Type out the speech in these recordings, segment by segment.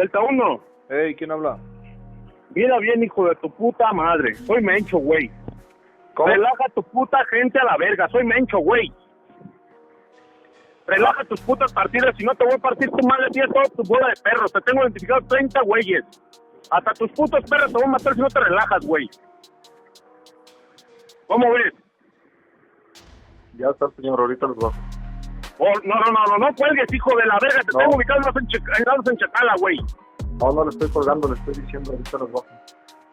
Delta 1. Hey, ¿quién habla? Mira bien, hijo de tu puta madre. Soy Mencho, güey. Relaja tu puta gente a la verga. Soy Mencho, güey. Relaja tus putas partidas, si no te voy a partir tu madre, tienes toda tu bola de perros. Te tengo identificado 30 güeyes. Hasta tus putos perros te voy a matar si no te relajas, güey. ¿Cómo ves? Ya está, señor, ahorita los bajo. Oh, no cuelgues, hijo de la verga. Te tengo ubicado en Chacala, güey. No le estoy colgando, le estoy diciendo, ahorita los bajo.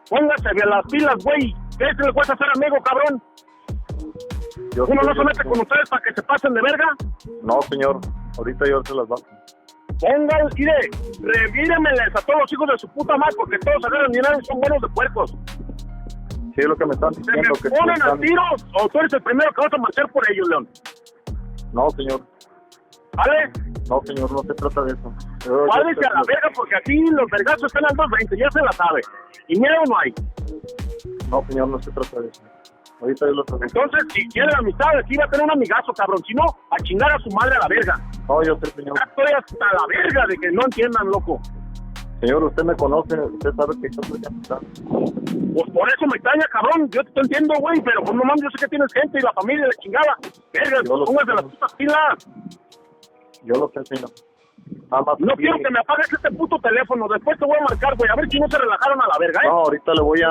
Póngase bien las pilas, güey. ¿Qué es que le cuesta ser amigo, cabrón? ¿Uno no se mete con ustedes para que se pasen de verga? No, señor, ahorita yo se las bajo. Pongan, mire, revíremeles a todos los hijos de su puta madre, porque todos agarran dinero y son buenos de puercos. Sí, es lo que me están ¿Se diciendo. me ponen a tiros o tú eres el primero que vas a marchar por ellos, León? No, señor. ¿Vale? No, señor, no se trata de eso. Váyase a la verga, porque aquí los vergazos están al 220, ya se la sabe. Y miedo no hay. No, señor, no se trata de eso. Ahorita yo lo traigo. Entonces, si quiere la amistad, aquí va a tener un amigazo, cabrón. Si no, a chingar a su madre a la verga. No, yo sé, señor. Ya estoy hasta la verga de que no entiendan, loco. Señor, usted me conoce, usted sabe que yo soy amistad. Pues por eso me extraña, cabrón. Yo te entiendo, güey, pero pues no mames, yo sé que tienes gente y la familia, la chingada. Verga, póngase las putas pilas. Yo lo sé, señor. Nada más no quiero que me apagues este puto teléfono. Después te voy a marcar, güey. A ver si no se relajaron a la verga, ¿eh? No, ahorita le voy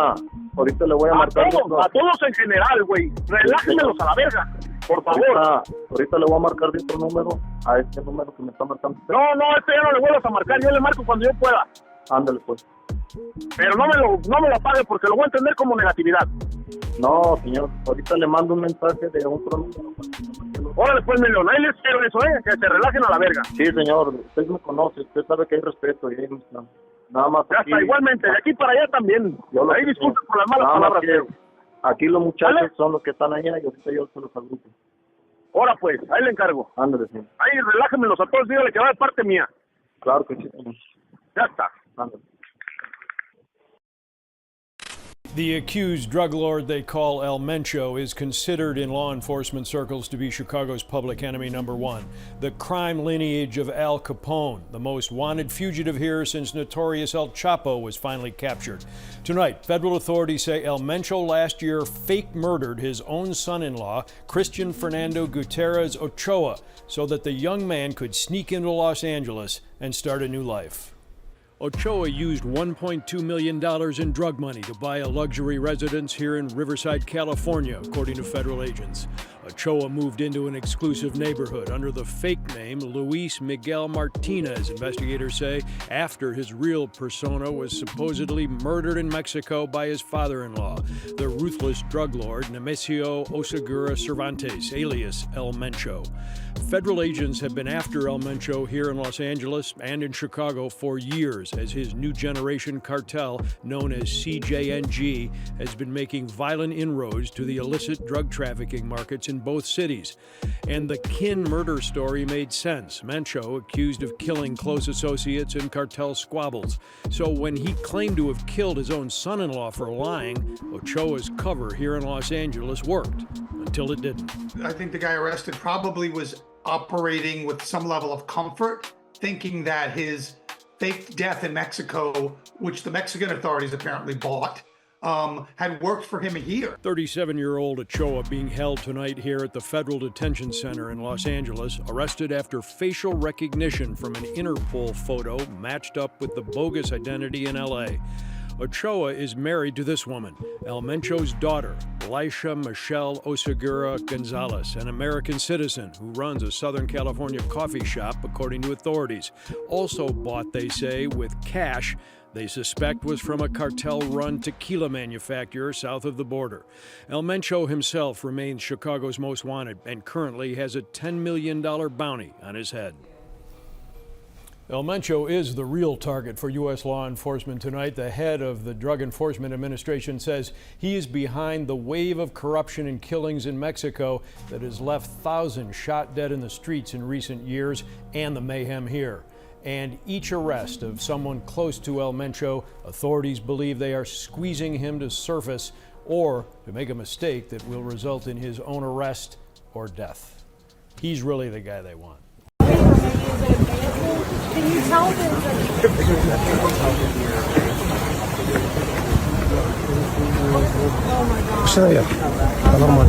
a marcar. A todos en general, güey. Relájenmelos a la verga, por favor. Ahorita le voy a marcar de otro número, a este número que me está marcando. No, este ya no le vuelvas a marcar. Yo le marco cuando yo pueda. Ándale, pues. Pero no me lo apague porque lo voy a entender como negatividad. No, señor. Ahorita le mando un mensaje de otro número. Órale, pues, Melón. Ahí les quiero eso, que se relajen a la verga. Sí, señor. Usted me conoce. Usted sabe que hay respeto y hay amistad. Nada más. Ya está, igualmente. De aquí para allá también. Ahí disculpen por las malas palabras. Aquí los muchachos son los que están allá y ahorita yo se los agrupo. Ahora, pues. Ahí le encargo. Ándale, señor. Ahí relájenmelos a todos. Dígale que va de parte mía. Claro que sí, señor. Ya está. Ándale. The accused drug lord they call El Mencho is considered in law enforcement circles to be Chicago's public enemy number one. The crime lineage of Al Capone, the most wanted fugitive here since notorious El Chapo was finally captured. Tonight, federal authorities say El Mencho last year fake murdered his own son-in-law, Christian Fernando Gutierrez Ochoa, so that the young man could sneak into Los Angeles and start a new life. Ochoa used $1.2 million in drug money to buy a luxury residence here in Riverside, California, according to federal agents. Ochoa moved into an exclusive neighborhood under the fake name Luis Miguel Martinez, investigators say, after his real persona was supposedly murdered in Mexico by his father-in-law, the ruthless drug lord Nemesio Oseguera Cervantes, alias El Mencho. Federal agents have been after El Mencho here in Los Angeles and in Chicago for years as his new generation cartel, known as CJNG, has been making violent inroads to the illicit drug trafficking markets in both cities. And the Kin murder story made sense. Mencho accused of killing close associates in cartel squabbles. So when he claimed to have killed his own son-in-law for lying, Ochoa's cover here in Los Angeles worked, until it didn't. I think the guy arrested probably was operating with some level of comfort, thinking that his fake death in Mexico, which the Mexican authorities apparently bought, had worked for him here. 37-year-old Ochoa being held tonight here at the Federal Detention Center in Los Angeles, arrested after facial recognition from an Interpol photo matched up with the bogus identity in L.A. Ochoa is married to this woman, El Mencho's daughter, Elisha Michelle Oseguera Gonzalez, an American citizen who runs a Southern California coffee shop, according to authorities. Also bought, they say, with cash they suspect was from a cartel-run tequila manufacturer south of the border. El Mencho himself remains Chicago's most wanted and currently has a $10 million bounty on his head. El Mencho is the real target for U.S. law enforcement tonight. The head of the Drug Enforcement Administration says he is behind the wave of corruption and killings in Mexico that has left thousands shot dead in the streets in recent years, and the mayhem here. And each arrest of someone close to El Mencho, authorities believe they are squeezing him to surface or to make a mistake that will result in his own arrest or death. He's really the guy they want. Can you tell Está bien, está normal.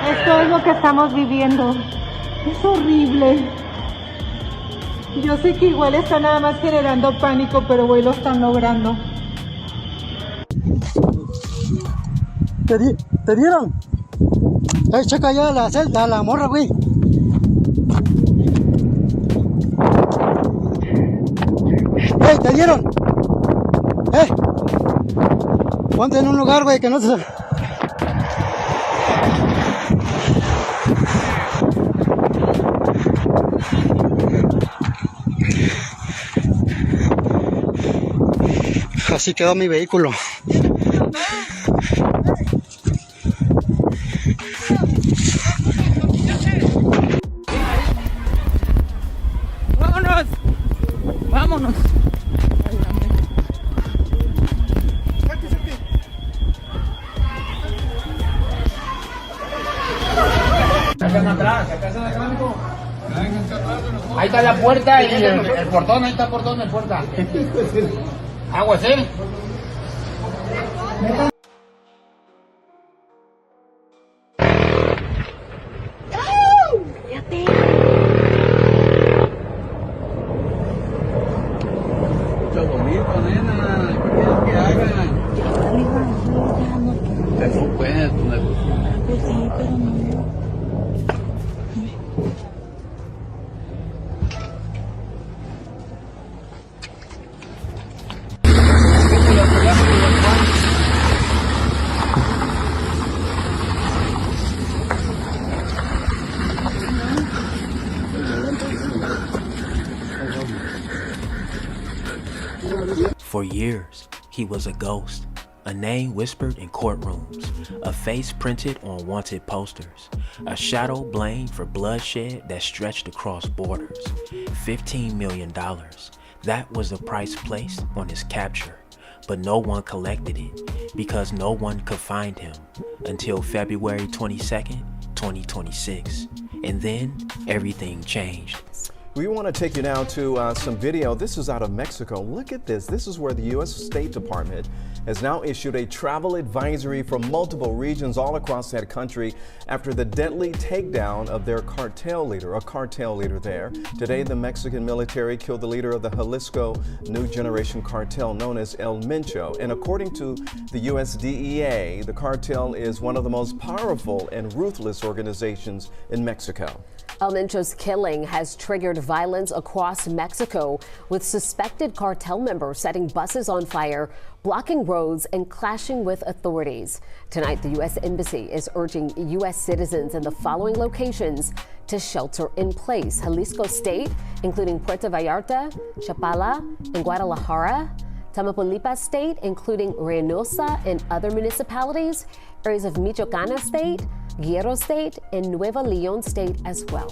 Esto es lo que estamos viviendo. Es horrible. Yo sé que igual está nada más generando pánico, pero güey, lo están logrando. ¿Te dieron? Checa ya la celda, la morra, güey. ¿Te dieron? Ponte en un lugar, güey, que no se... Así quedó mi vehículo. ¡Vámonos! ¡Vámonos! Ahí está la puerta y el portón, ahí está el portón, la puerta. Aguas, For years, he was a ghost, a name whispered in courtrooms, a face printed on wanted posters, a shadow blamed for bloodshed that stretched across borders. $15 million. That was the price placed on his capture, but no one collected it because no one could find him until February 22nd, 2026. And then everything changed. We want to take you now to some video. This is out of Mexico. Look at this. This is where the U.S. State Department has now issued a travel advisory for multiple regions all across that country after the deadly takedown of their cartel leader, a cartel leader there. Today, the Mexican military killed the leader of the Jalisco New Generation Cartel known as El Mencho. And according to the U.S. DEA, the cartel is one of the most powerful and ruthless organizations in Mexico. El Mencho's killing has triggered violence across Mexico, with suspected cartel members setting buses on fire, blocking roads, and clashing with authorities. Tonight, the U.S. Embassy is urging U.S. citizens in the following locations to shelter in place: Jalisco State, including Puerto Vallarta, Chapala, and Guadalajara; Tamaulipas State, including Reynosa and other municipalities; areas of Michoacán State, Guerrero State, and Nuevo León State as well.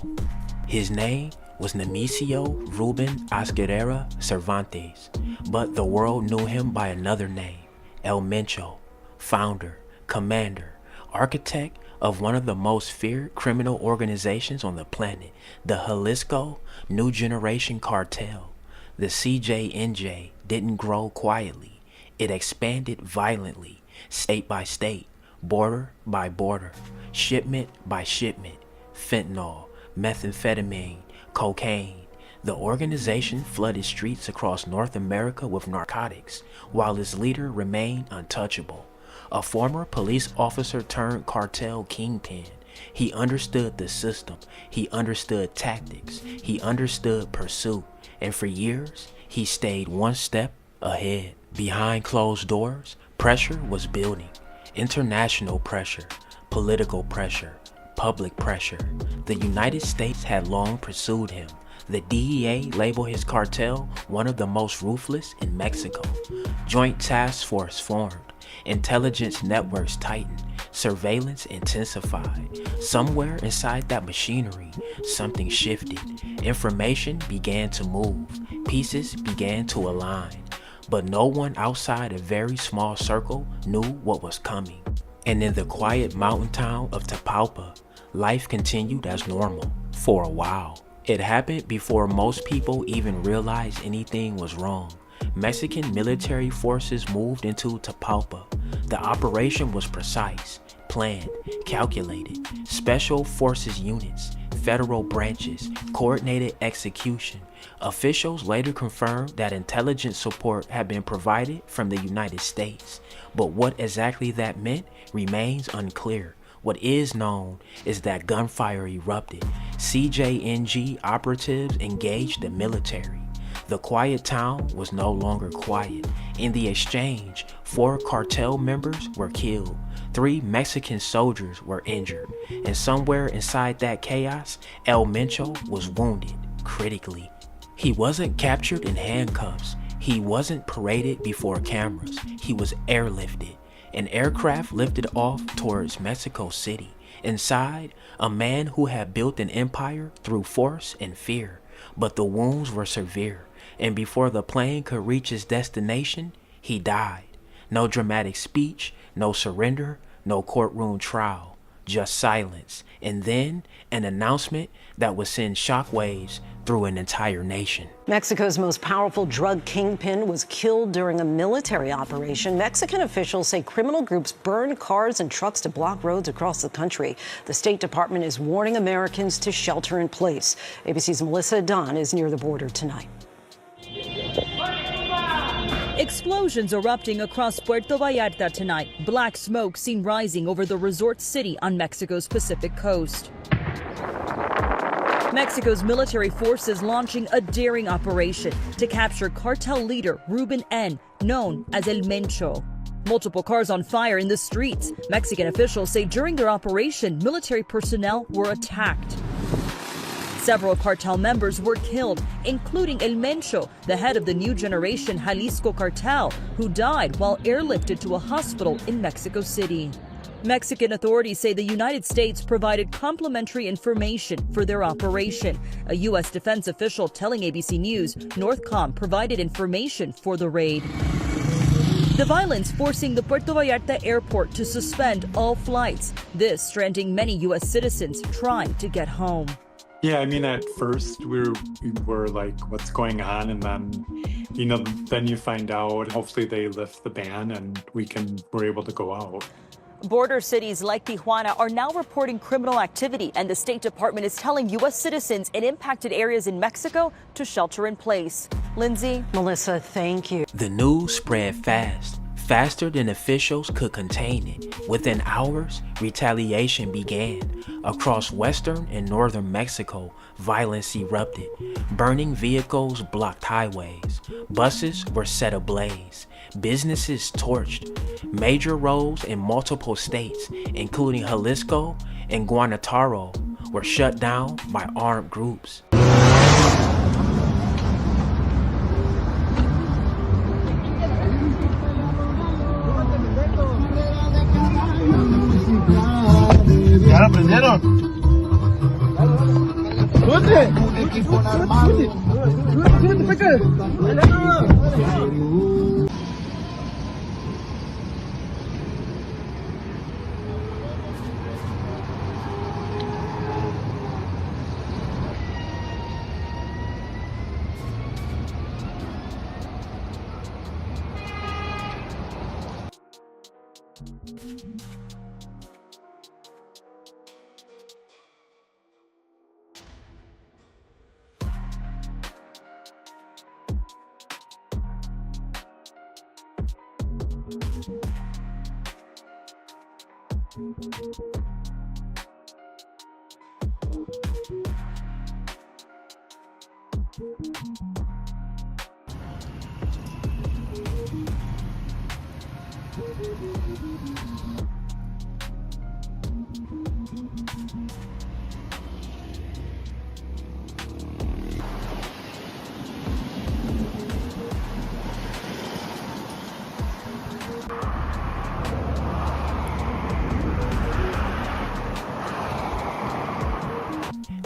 His name was Nemesio Oseguera Cervantes, but the world knew him by another name, El Mencho, founder, commander, architect of one of the most feared criminal organizations on the planet, the Jalisco New Generation Cartel. The CJNG didn't grow quietly. It expanded violently, state by state, border by border, shipment by shipment, fentanyl, methamphetamine, cocaine. The organization flooded streets across North America with narcotics, while its leader remained untouchable. A former police officer turned cartel kingpin. He understood the system. He understood tactics. He understood pursuit. and for years, he stayed one step ahead. Behind closed doors, pressure was building. International pressure, political pressure, public pressure. The United States had long pursued him. The DEA labeled his cartel one of the most ruthless in Mexico. Joint task force formed. Intelligence networks tightened. Surveillance intensified. Somewhere inside that machinery, something shifted. Information began to move. Pieces began to align. But no one outside a very small circle knew what was coming. And in the quiet mountain town of Tapalpa, life continued as normal for a while. It happened before most people even realized anything was wrong. Mexican military forces moved into Tapalpa. The operation was precise, planned, calculated. Special forces units, federal branches, coordinated execution. Officials later confirmed that intelligence support had been provided from the United States, but what exactly that meant remains unclear. What is known is that gunfire erupted. CJNG operatives engaged the military. The quiet town was no longer quiet. In the exchange, 4 cartel members were killed. 3 Mexican soldiers were injured. And somewhere inside that chaos, El Mencho was wounded critically. He wasn't captured in handcuffs. He wasn't paraded before cameras. He was airlifted. An aircraft lifted off towards Mexico City. Inside, a man who had built an empire through force and fear. But the wounds were severe, and before the plane could reach its destination, he died. No dramatic speech, no surrender, no courtroom trial, just silence, and then an announcement that would send shockwaves through an entire nation. Mexico's most powerful drug kingpin was killed during a military operation. Mexican officials say criminal groups burned cars and trucks to block roads across the country. The State Department is warning Americans to shelter in place. ABC's Melissa Dunn is near the border tonight. Explosions erupting across Puerto Vallarta tonight. Black smoke seen rising over the resort city on Mexico's Pacific coast. Mexico's military forces launching a daring operation to capture cartel leader Ruben N., known as El Mencho. Multiple cars on fire in the streets. Mexican officials say during their operation, military personnel were attacked. Several cartel members were killed, including El Mencho, the head of the new generation Jalisco cartel, who died while airlifted to a hospital in Mexico City. Mexican authorities say the United States provided complimentary information for their operation. A U.S. defense official telling ABC News Northcom provided information for the raid. The violence forcing the Puerto Vallarta airport to suspend all flights. This stranding many U.S. citizens trying to get home. Yeah, I mean, at first we were like, what's going on? And then, then you find out, hopefully they lift the ban and we're able to go out. Border cities like Tijuana are now reporting criminal activity, and the State Department is telling U.S. citizens in impacted areas in Mexico to shelter in place. Lindsay? Melissa, thank you. The news spread fast, faster than officials could contain it. Within hours, retaliation began. Across western and northern Mexico, violence erupted. Burning vehicles blocked highways. Buses were set ablaze. Businesses torched. Major roads in multiple states, including Jalisco and Guanajuato, were shut down by armed groups. ¿Ya aprendieron?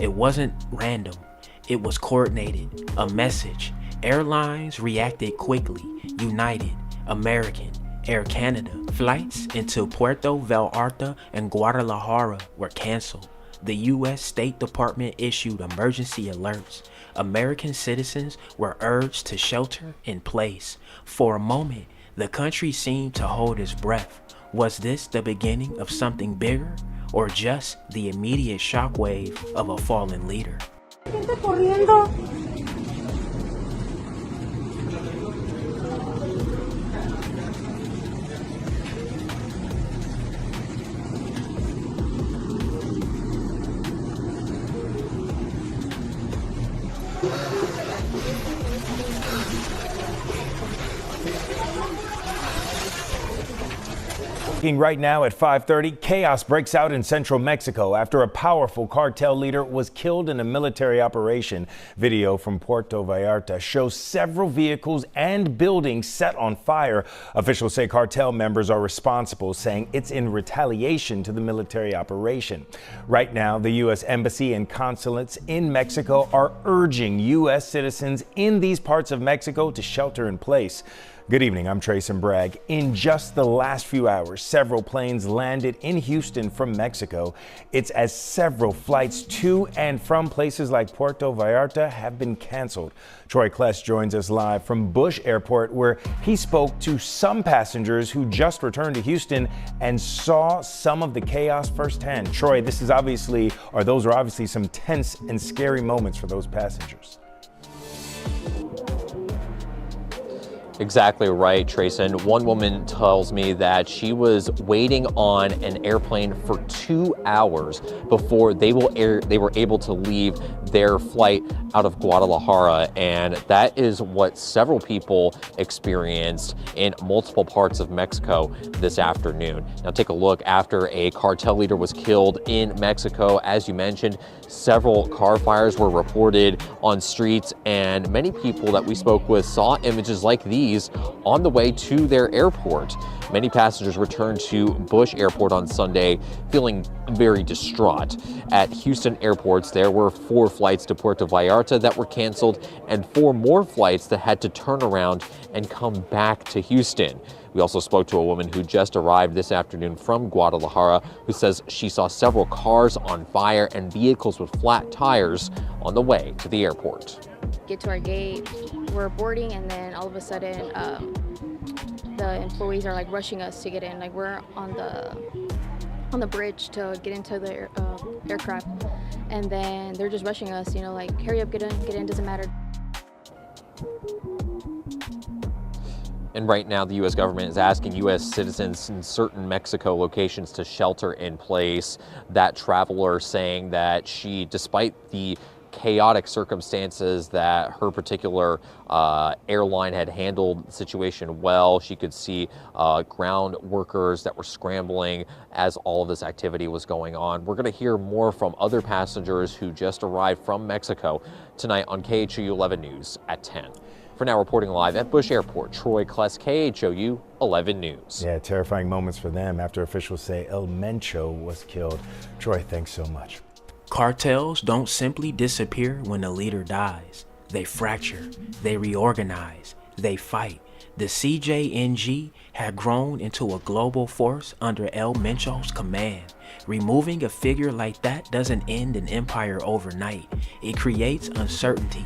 It wasn't random, it was coordinated, a message. Airlines reacted quickly. United, American, Air Canada flights into Puerto Vallarta and Guadalajara were canceled. The U.S. State Department issued emergency alerts. American citizens were urged to shelter in place. For a moment, the country seemed to hold its breath. Was this the beginning of something bigger, or just the immediate shockwave of a fallen leader? Gente corriendo. Right now at 5:30, chaos breaks out in central Mexico after a powerful cartel leader was killed in a military operation. Video from Puerto Vallarta shows several vehicles and buildings set on fire. Officials say cartel members are responsible, saying it's in retaliation to the military operation. Right now, the U.S. Embassy and consulates in Mexico are urging U.S. citizens in these parts of Mexico to shelter in place. Good evening, I'm Trayson Bragg. In just the last few hours, several planes landed in Houston from Mexico. It's as several flights to and from places like Puerto Vallarta have been canceled. Troy Kless joins us live from Bush Airport, where he spoke to some passengers who just returned to Houston and saw some of the chaos firsthand. Troy, those are obviously some tense and scary moments for those passengers. Exactly right, Trayson. One woman tells me that she was waiting on an airplane for 2 hours before they were able to leave their flight out of Guadalajara, and that is what several people experienced in multiple parts of Mexico this afternoon. Now take a look. After a cartel leader was killed in Mexico, as you mentioned, several car fires were reported on streets, and many people that we spoke with saw images like these on the way to their airport. Many passengers returned to Bush Airport on Sunday feeling very distraught. At Houston airports, there were 4 flights to Puerto Vallarta that were canceled and 4 more flights that had to turn around and come back to Houston. We also spoke to a woman who just arrived this afternoon from Guadalajara, who says she saw several cars on fire and vehicles with flat tires on the way to the airport. Get to our gate, we're boarding, and then all of a sudden the employees are like rushing us to get in. Like we're on the bridge to get into the aircraft, and then they're just rushing us, like hurry up, get in, doesn't matter. And right now, the U.S. government is asking U.S. citizens in certain Mexico locations to shelter in place. That traveler saying that she, despite the chaotic circumstances, that her particular airline had handled the situation well. She could see ground workers that were scrambling as all of this activity was going on. We're going to hear more from other passengers who just arrived from Mexico tonight on KHOU 11 News at 10. For now, reporting live at Bush Airport, Troy Kless, KHOU 11 News. Yeah, terrifying moments for them after officials say El Mencho was killed. Troy, thanks so much. Cartels don't simply disappear when a leader dies. They fracture, they reorganize, they fight. The CJNG had grown into a global force under El Mencho's command. Removing a figure like that doesn't end an empire overnight. It creates uncertainty.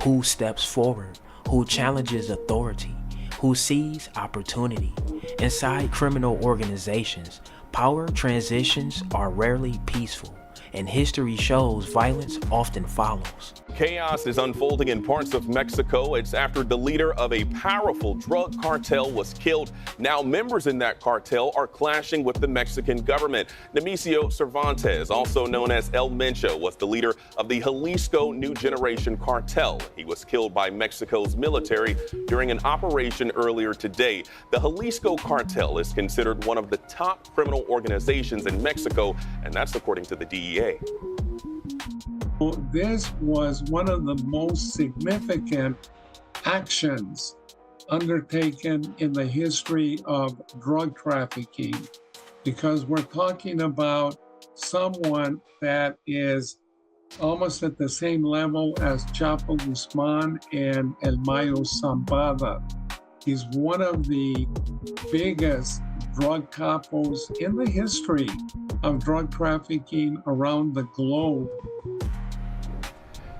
Who steps forward? Who challenges authority? Who sees opportunity? Inside criminal organizations, power transitions are rarely peaceful. and history shows violence often follows. Chaos is unfolding in parts of Mexico. It's after the leader of a powerful drug cartel was killed. Now members in that cartel are clashing with the Mexican government. Nemesio Cervantes, also known as El Mencho, was the leader of the Jalisco New Generation Cartel. He was killed by Mexico's military during an operation earlier today. The Jalisco Cartel is considered one of the top criminal organizations in Mexico, and that's according to the DEA. This was one of the most significant actions undertaken in the history of drug trafficking, because we're talking about someone that is almost at the same level as Chapo Guzman and El Mayo Zambada. He's one of the biggest drug capos in the history of drug trafficking around the globe.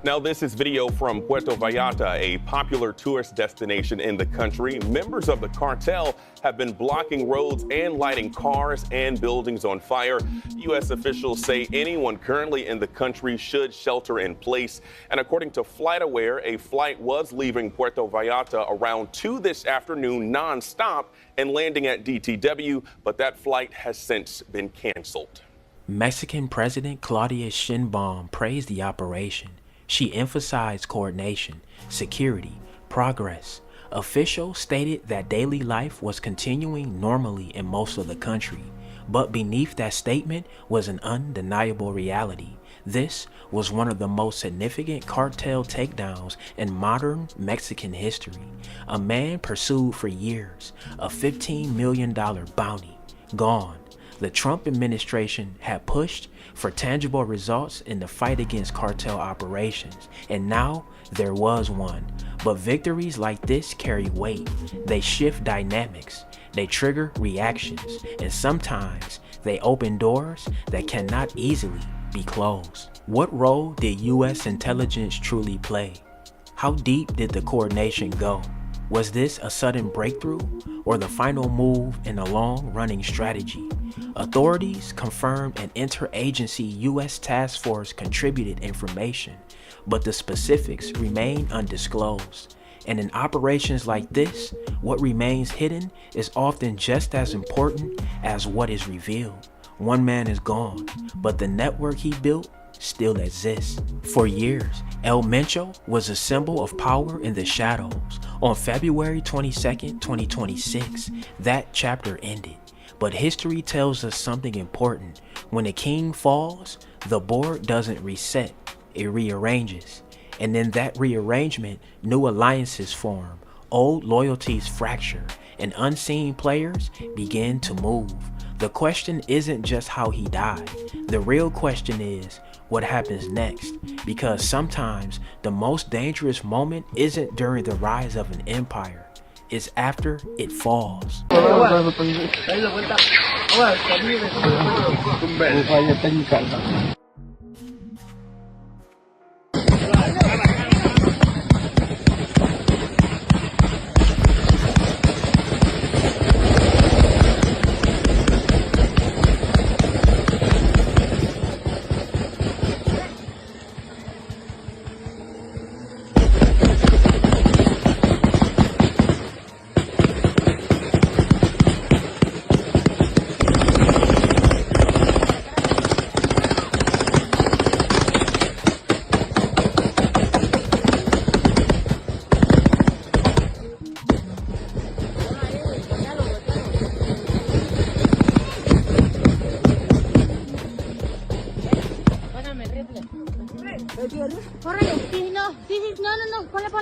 Now, this is video from Puerto Vallarta, a popular tourist destination in the country. Members of the cartel have been blocking roads and lighting cars and buildings on fire. U.S. officials say anyone currently in the country should shelter in place. And according to FlightAware, a flight was leaving Puerto Vallarta around 2 this afternoon nonstop and landing at DTW, but that flight has since been canceled. Mexican President Claudia Sheinbaum praised the operation. She emphasized coordination, security, progress. Officials stated that daily life was continuing normally in most of the country, but beneath that statement was an undeniable reality. This was one of the most significant cartel takedowns in modern Mexican history. A man pursued for years, a $15 million bounty, gone. The Trump administration had pushed for tangible results in the fight against cartel operations, and now there was one. But victories like this carry weight. They shift dynamics, they trigger reactions, and sometimes they open doors that cannot easily be closed. What role did U.S. intelligence truly play? How deep did the coordination go? Was this a sudden breakthrough or the final move in a long-running strategy? Authorities confirmed an interagency U.S. task force contributed information, but the specifics remain undisclosed. And in operations like this, what remains hidden is often just as important as what is revealed. One man is gone, but the network he built still exists. For years, El Mencho was a symbol of power in the shadows. On February 22, 2026, that chapter ended. But history tells us something important. When a king falls, the board doesn't reset, it rearranges. And in that rearrangement, new alliances form, old loyalties fracture, and unseen players begin to move. The question isn't just how he died. The real question is, what happens next? Because sometimes the most dangerous moment isn't during the rise of an empire, it's after it falls.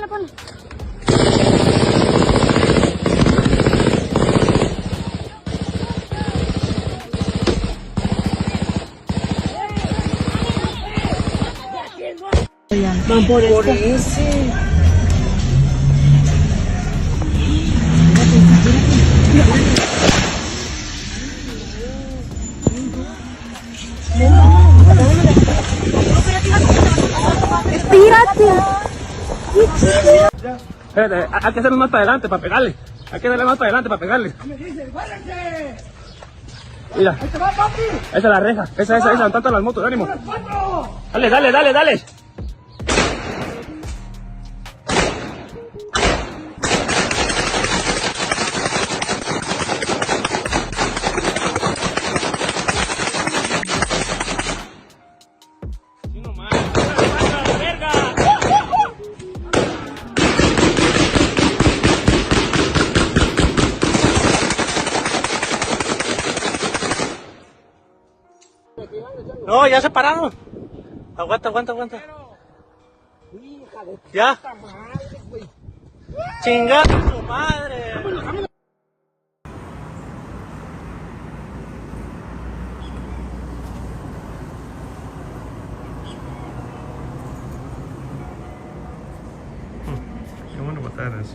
Ponle. Van por ese. Espérate, hay que hacerlo más para adelante para pegarle. Hay que darle más para adelante para pegarle. Mira. Esa es la reja. Esa. Tanto las motos. Ánimo. Dale. No, ya se pararon. Aguanta. Ya. Chingada su madre. I wonder what that is.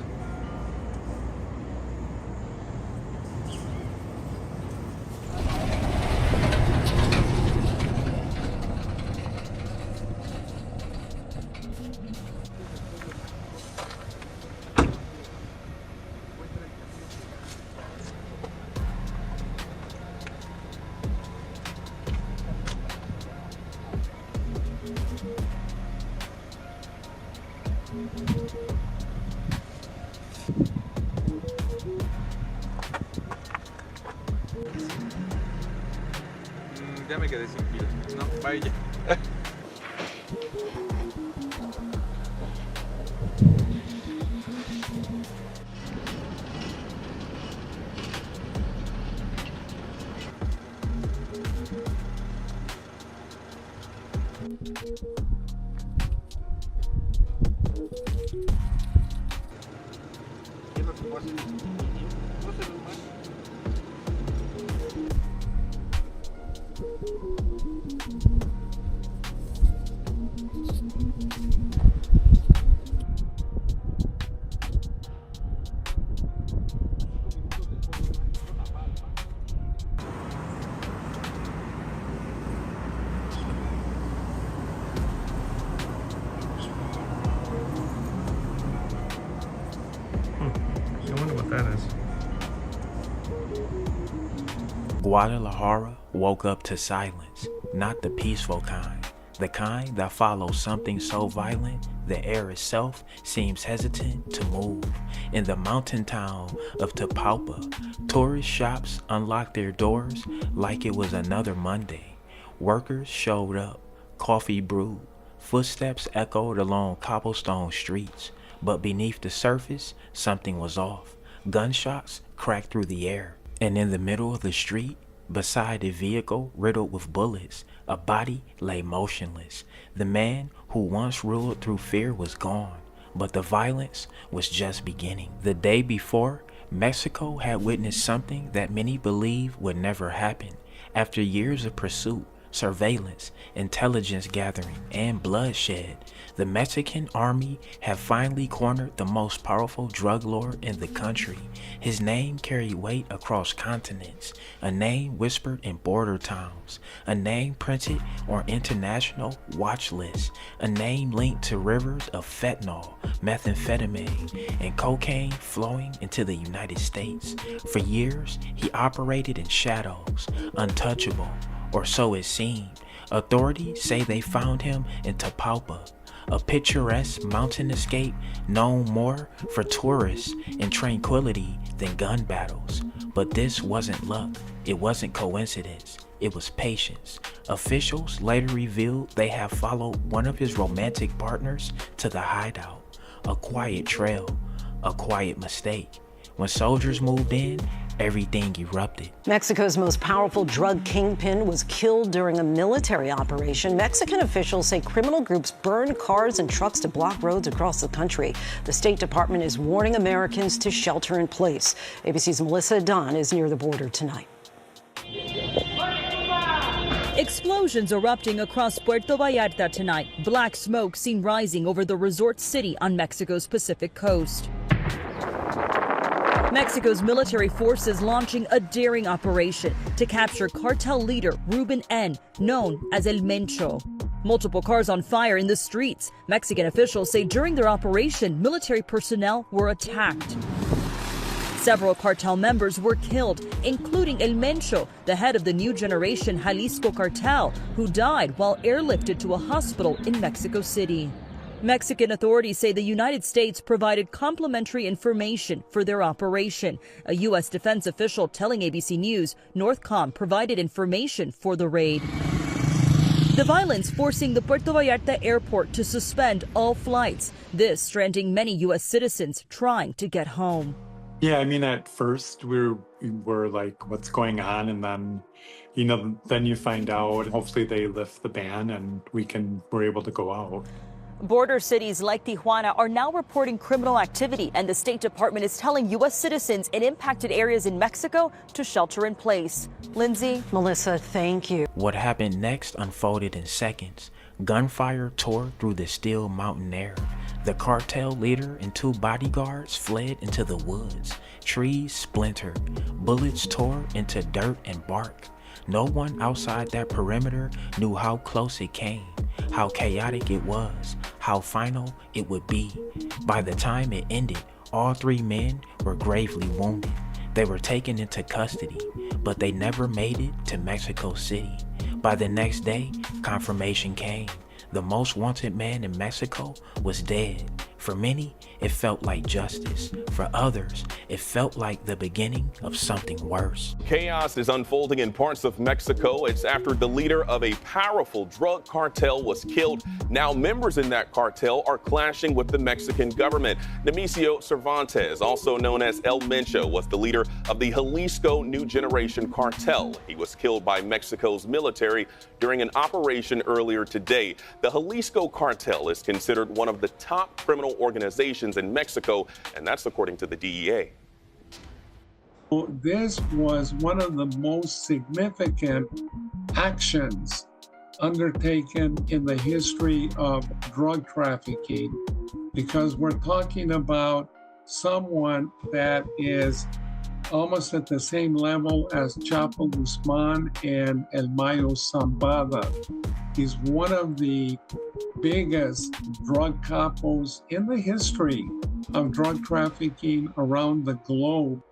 Ya me quedé sin pila. No, vaya. I wonder what that is. Guadalajara woke up to silence, not the peaceful kind, the kind that follows something so violent the air itself seems hesitant to move. In the mountain town of Tapalpa, tourist shops unlocked their doors like it was another Monday. Workers showed up, coffee brewed, footsteps echoed along cobblestone streets, but beneath the surface, something was off. Gunshots cracked through the air, and in the middle of the street, beside a vehicle riddled with bullets, a body lay motionless. The man who once ruled through fear was gone, but the violence was just beginning. The day before, Mexico had witnessed something that many believe would never happen. After years of pursuit, surveillance, intelligence gathering, and bloodshed, the Mexican army have finally cornered the most powerful drug lord in the country. His name carried weight across continents, a name whispered in border towns, a name printed on international watch lists, a name linked to rivers of fentanyl, methamphetamine, and cocaine flowing into the United States. For years, he operated in shadows, untouchable, or so it seemed. Authorities say they found him in Tapalpa, a picturesque mountain escape known more for tourists and tranquility than gun battles. But this wasn't luck, it wasn't coincidence, it was patience. Officials later revealed they have followed one of his romantic partners to the hideout. A quiet trail, a quiet mistake. When soldiers moved in, everything erupted. Mexico's most powerful drug kingpin was killed during a military operation. Mexican officials say criminal groups burned cars and trucks to block roads across the country. The State Department is warning Americans to shelter in place. ABC's Melissa Dunn is near the border tonight. Explosions erupting across Puerto Vallarta tonight. Black smoke seen rising over the resort city on Mexico's Pacific coast. Mexico's military forces launching a daring operation to capture cartel leader Ruben N., known as El Mencho. Multiple cars on fire in the streets. Mexican officials say during their operation, military personnel were attacked. Several cartel members were killed, including El Mencho, the head of the new generation Jalisco cartel, who died while airlifted to a hospital in Mexico City. Mexican authorities say the United States provided complimentary information for their operation. A U.S. defense official telling ABC News Northcom provided information for the raid. The violence forcing the Puerto Vallarta airport to suspend all flights. This stranding many U.S. citizens trying to get home. Yeah, I mean, at first we were like, what's going on? And then, then you find out, hopefully they lift the ban and we're able to go out. Border cities like Tijuana are now reporting criminal activity, and the State Department is telling U.S. citizens in impacted areas in Mexico to shelter in place. Lindsay? Melissa, thank you. What happened next unfolded in seconds. Gunfire tore through the still mountain air. The cartel leader and 2 bodyguards fled into the woods. Trees splintered. Bullets tore into dirt and bark. No one outside that perimeter knew how close it came, how chaotic it was, how final it would be. By the time it ended, all 3 men were gravely wounded. They were taken into custody, but they never made it to Mexico City. By the next day, confirmation came. The most wanted man in Mexico was dead. For many, it felt like justice. For others, it felt like the beginning of something worse. Chaos is unfolding in parts of Mexico. It's after the leader of a powerful drug cartel was killed. Now members in that cartel are clashing with the Mexican government. Nemesio Cervantes, also known as El Mencho, was the leader of the Jalisco New Generation Cartel. He was killed by Mexico's military during an operation earlier today. The Jalisco Cartel is considered one of the top criminal organizations in Mexico, and that's according to the DEA. This was one of the most significant actions undertaken in the history of drug trafficking, because we're talking about someone that is almost at the same level as Chapo Guzman and El Mayo Zambada. He's one of the biggest drug capos in the history of drug trafficking around the globe.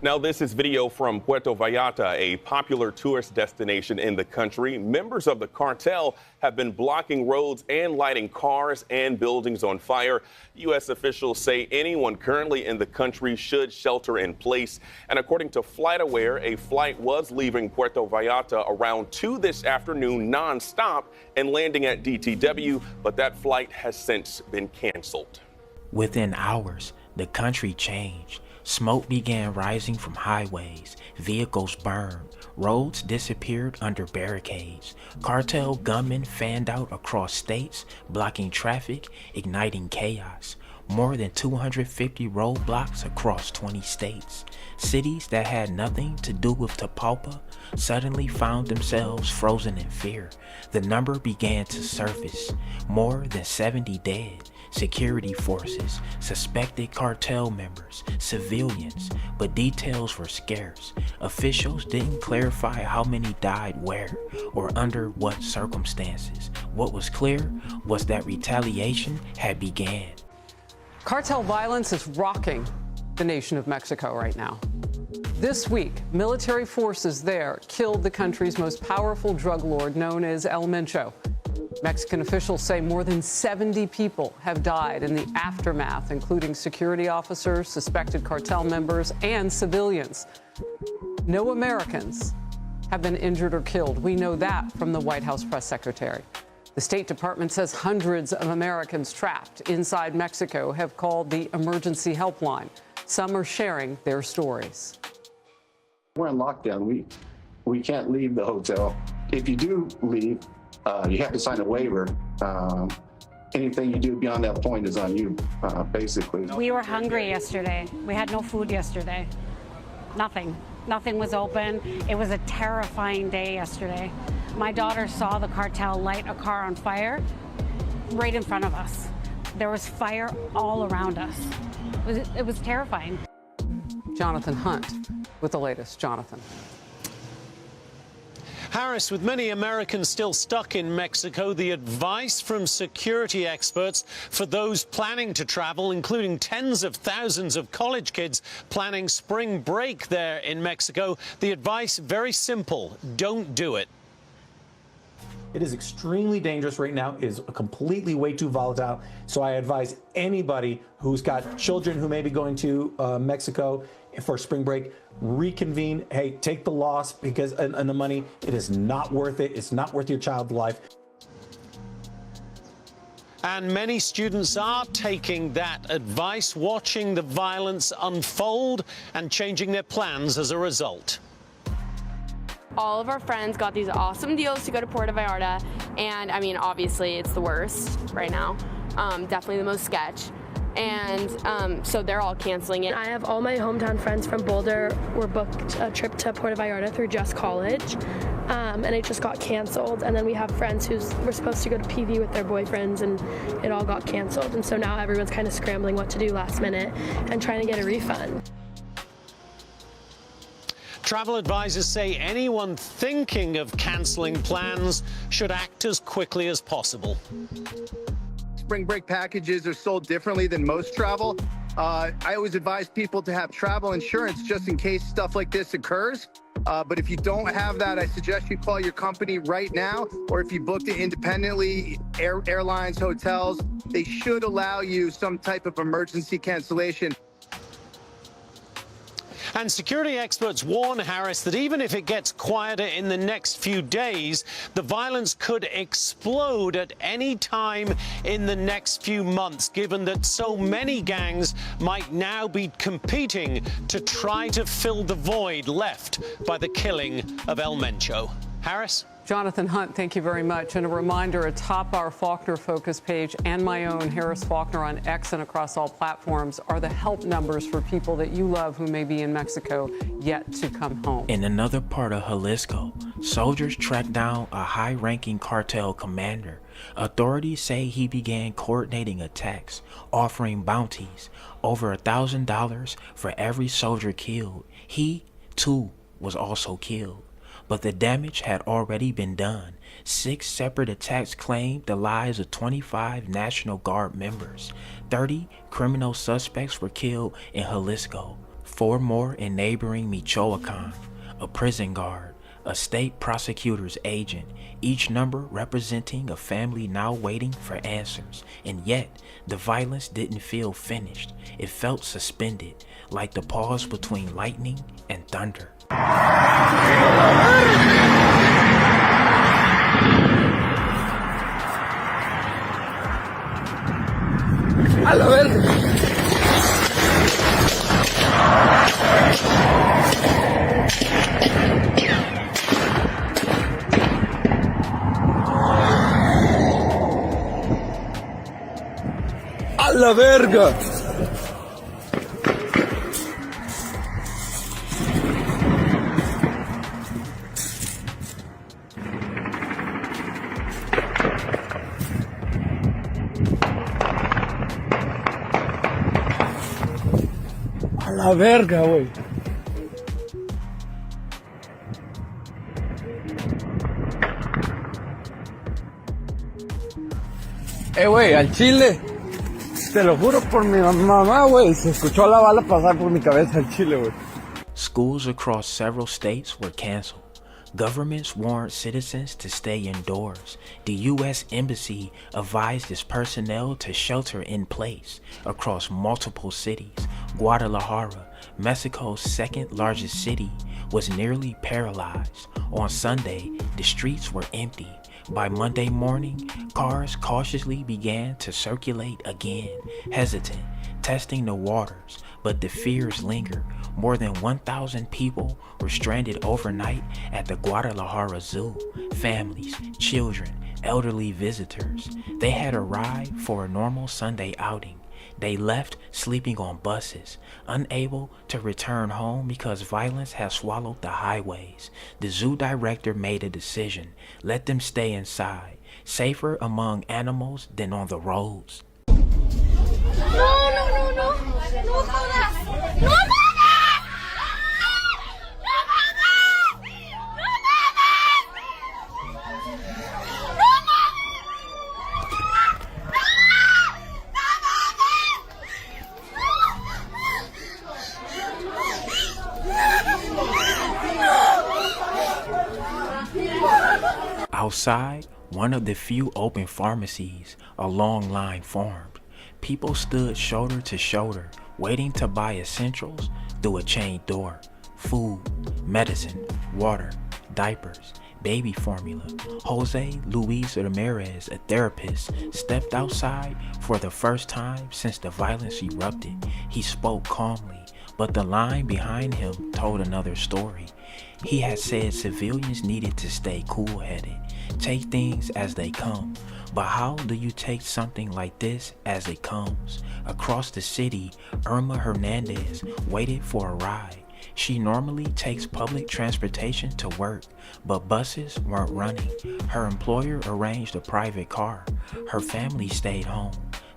Now, this is video from Puerto Vallarta, a popular tourist destination in the country. Members of the cartel have been blocking roads and lighting cars and buildings on fire. U.S. officials say anyone currently in the country should shelter in place. And according to FlightAware, a flight was leaving Puerto Vallarta around 2 this afternoon nonstop and landing at DTW, but that flight has since been canceled. Within hours, the country changed. Smoke began rising from highways, vehicles burned, roads disappeared under barricades. Cartel gunmen fanned out across states, blocking traffic, igniting chaos. More than 250 roadblocks across 20 states. Cities that had nothing to do with Tapalpa suddenly found themselves frozen in fear. The number began to surface. More than 70 dead. Security forces, suspected cartel members, civilians, but details were scarce. Officials didn't clarify how many died where or under what circumstances. What was clear was that retaliation had begun. Cartel violence is rocking the nation of Mexico right now. This week, military forces there killed the country's most powerful drug lord, known as El Mencho. Mexican officials say more than 70 people have died in the aftermath, including security officers, suspected cartel members, and civilians. No Americans have been injured or killed. We know that from the White House press secretary. The State Department says hundreds of Americans trapped inside Mexico have called the emergency helpline. Some are sharing their stories. We're in lockdown. We can't leave the hotel. If you do leave, you have to sign a waiver. Anything you do beyond that point is on you, basically. We were hungry yesterday. We had no food yesterday. Nothing. Nothing was open. It was a terrifying day yesterday. My daughter saw the cartel light a car on fire right in front of us. There was fire all around us. It was terrifying. Jonathan Hunt with the latest. Jonathan. Harris, with many Americans still stuck in Mexico, the advice from security experts for those planning to travel, including tens of thousands of college kids planning spring break there in Mexico, the advice very simple: don't do it. It is extremely dangerous right now. It is completely way too volatile. So I advise anybody who's got children who may be going to Mexico for spring break, reconvene. Hey, take the loss because and the money. It is not worth it. It's not worth your child's life. And many students are taking that advice, watching the violence unfold and changing their plans as a result. All of our friends got these awesome deals to go to Puerto Vallarta, and I mean, obviously it's the worst right now, definitely the most sketch, and so they're all canceling it. I have all my hometown friends from Boulder were booked a trip to Puerto Vallarta through Just College, and it just got canceled. And then we have friends who were supposed to go to PV with their boyfriends, and it all got canceled. And so now everyone's kind of scrambling what to do last minute and trying to get a refund. Travel advisors say anyone thinking of canceling plans should act as quickly as possible. Spring break packages are sold differently than most travel. I always advise people to have travel insurance just in case stuff like this occurs. But if you don't have that, I suggest you call your company right now, or if you booked it independently, airlines, hotels, they should allow you some type of emergency cancellation. And security experts warn Harris that even if it gets quieter in the next few days, the violence could explode at any time in the next few months, given that so many gangs might now be competing to try to fill the void left by the killing of El Mencho. Harris? Jonathan Hunt, thank you very much. And a reminder, atop our Faulkner Focus page and my own, Harris Faulkner, on X and across all platforms, are the help numbers for people that you love who may be in Mexico yet to come home. In another part of Jalisco, soldiers tracked down a high-ranking cartel commander. Authorities say he began coordinating attacks, offering bounties over $1,000 for every soldier killed. He, too, was also killed. But the damage had already been done. 6 separate attacks claimed the lives of 25 National Guard members. 30 criminal suspects were killed in Jalisco. 4 more in neighboring Michoacan. A prison guard, a state prosecutor's agent, each number representing a family now waiting for answers. And yet, the violence didn't feel finished. It felt suspended, like the pause between lightning and thunder. A la verga. A la verga. La verga, güey. Güey, al chile. Te lo juro por mi mamá, güey. Se escuchó la bala pasar por mi cabeza al chile, güey. Schools across several states were canceled. Governments warned citizens to stay indoors. The U.S. Embassy advised its personnel to shelter in place across multiple cities. Guadalajara, Mexico's second largest city, was nearly paralyzed. On Sunday, the streets were empty. By Monday morning, cars cautiously began to circulate again, hesitant, testing the waters, but the fears lingered. More than 1,000 people were stranded overnight at the Guadalajara Zoo. Families, children, elderly visitors. They had arrived for a normal Sunday outing. They left sleeping on buses, unable to return home because violence has swallowed the highways. The zoo director made a decision. Let them stay inside, safer among animals than on the roads. No, no, no, no. No jodas. No jodas. No jodas. No jodas. Outside one of the few open pharmacies, a long line formed. People stood shoulder to shoulder, waiting to buy essentials through a chained door. Food, medicine, water, diapers, baby formula. Jose Luis Ramirez, a therapist, stepped outside for the first time since the violence erupted. He spoke calmly, but the line behind him told another story. He had said civilians needed to stay cool-headed, take things as they come. But how do you take something like this as it comes? Across the city, Irma Hernandez waited for a ride. She normally takes public transportation to work, but buses weren't running. Her employer arranged a private car. Her family stayed home,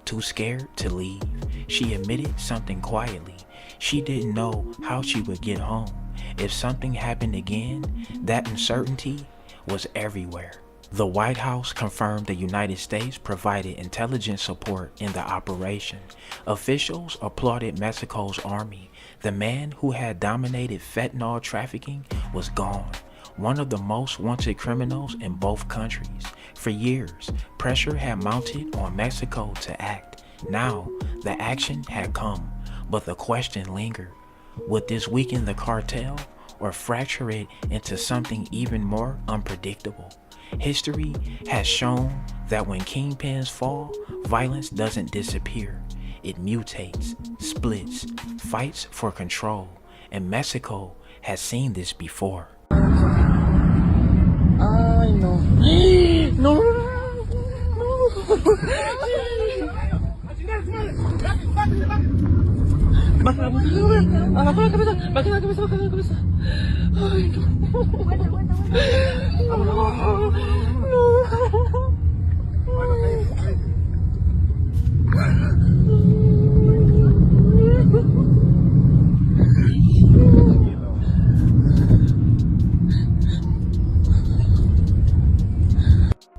too scared to leave. She admitted something quietly. She didn't know how she would get home. If something happened again, that uncertainty was everywhere. The White House confirmed the United States provided intelligence support in the operation. Officials applauded Mexico's army. The man who had dominated fentanyl trafficking was gone, one of the most wanted criminals in both countries. For years, pressure had mounted on Mexico to act. Now, the action had come, but the question lingered. Would this weaken the cartel or fracture it into something even more unpredictable? History has shown that when kingpins fall, violence doesn't disappear. It mutates, splits, fights for control, and Mexico has seen this before. Ay, no. No. Baja la cabeza. Ay, no.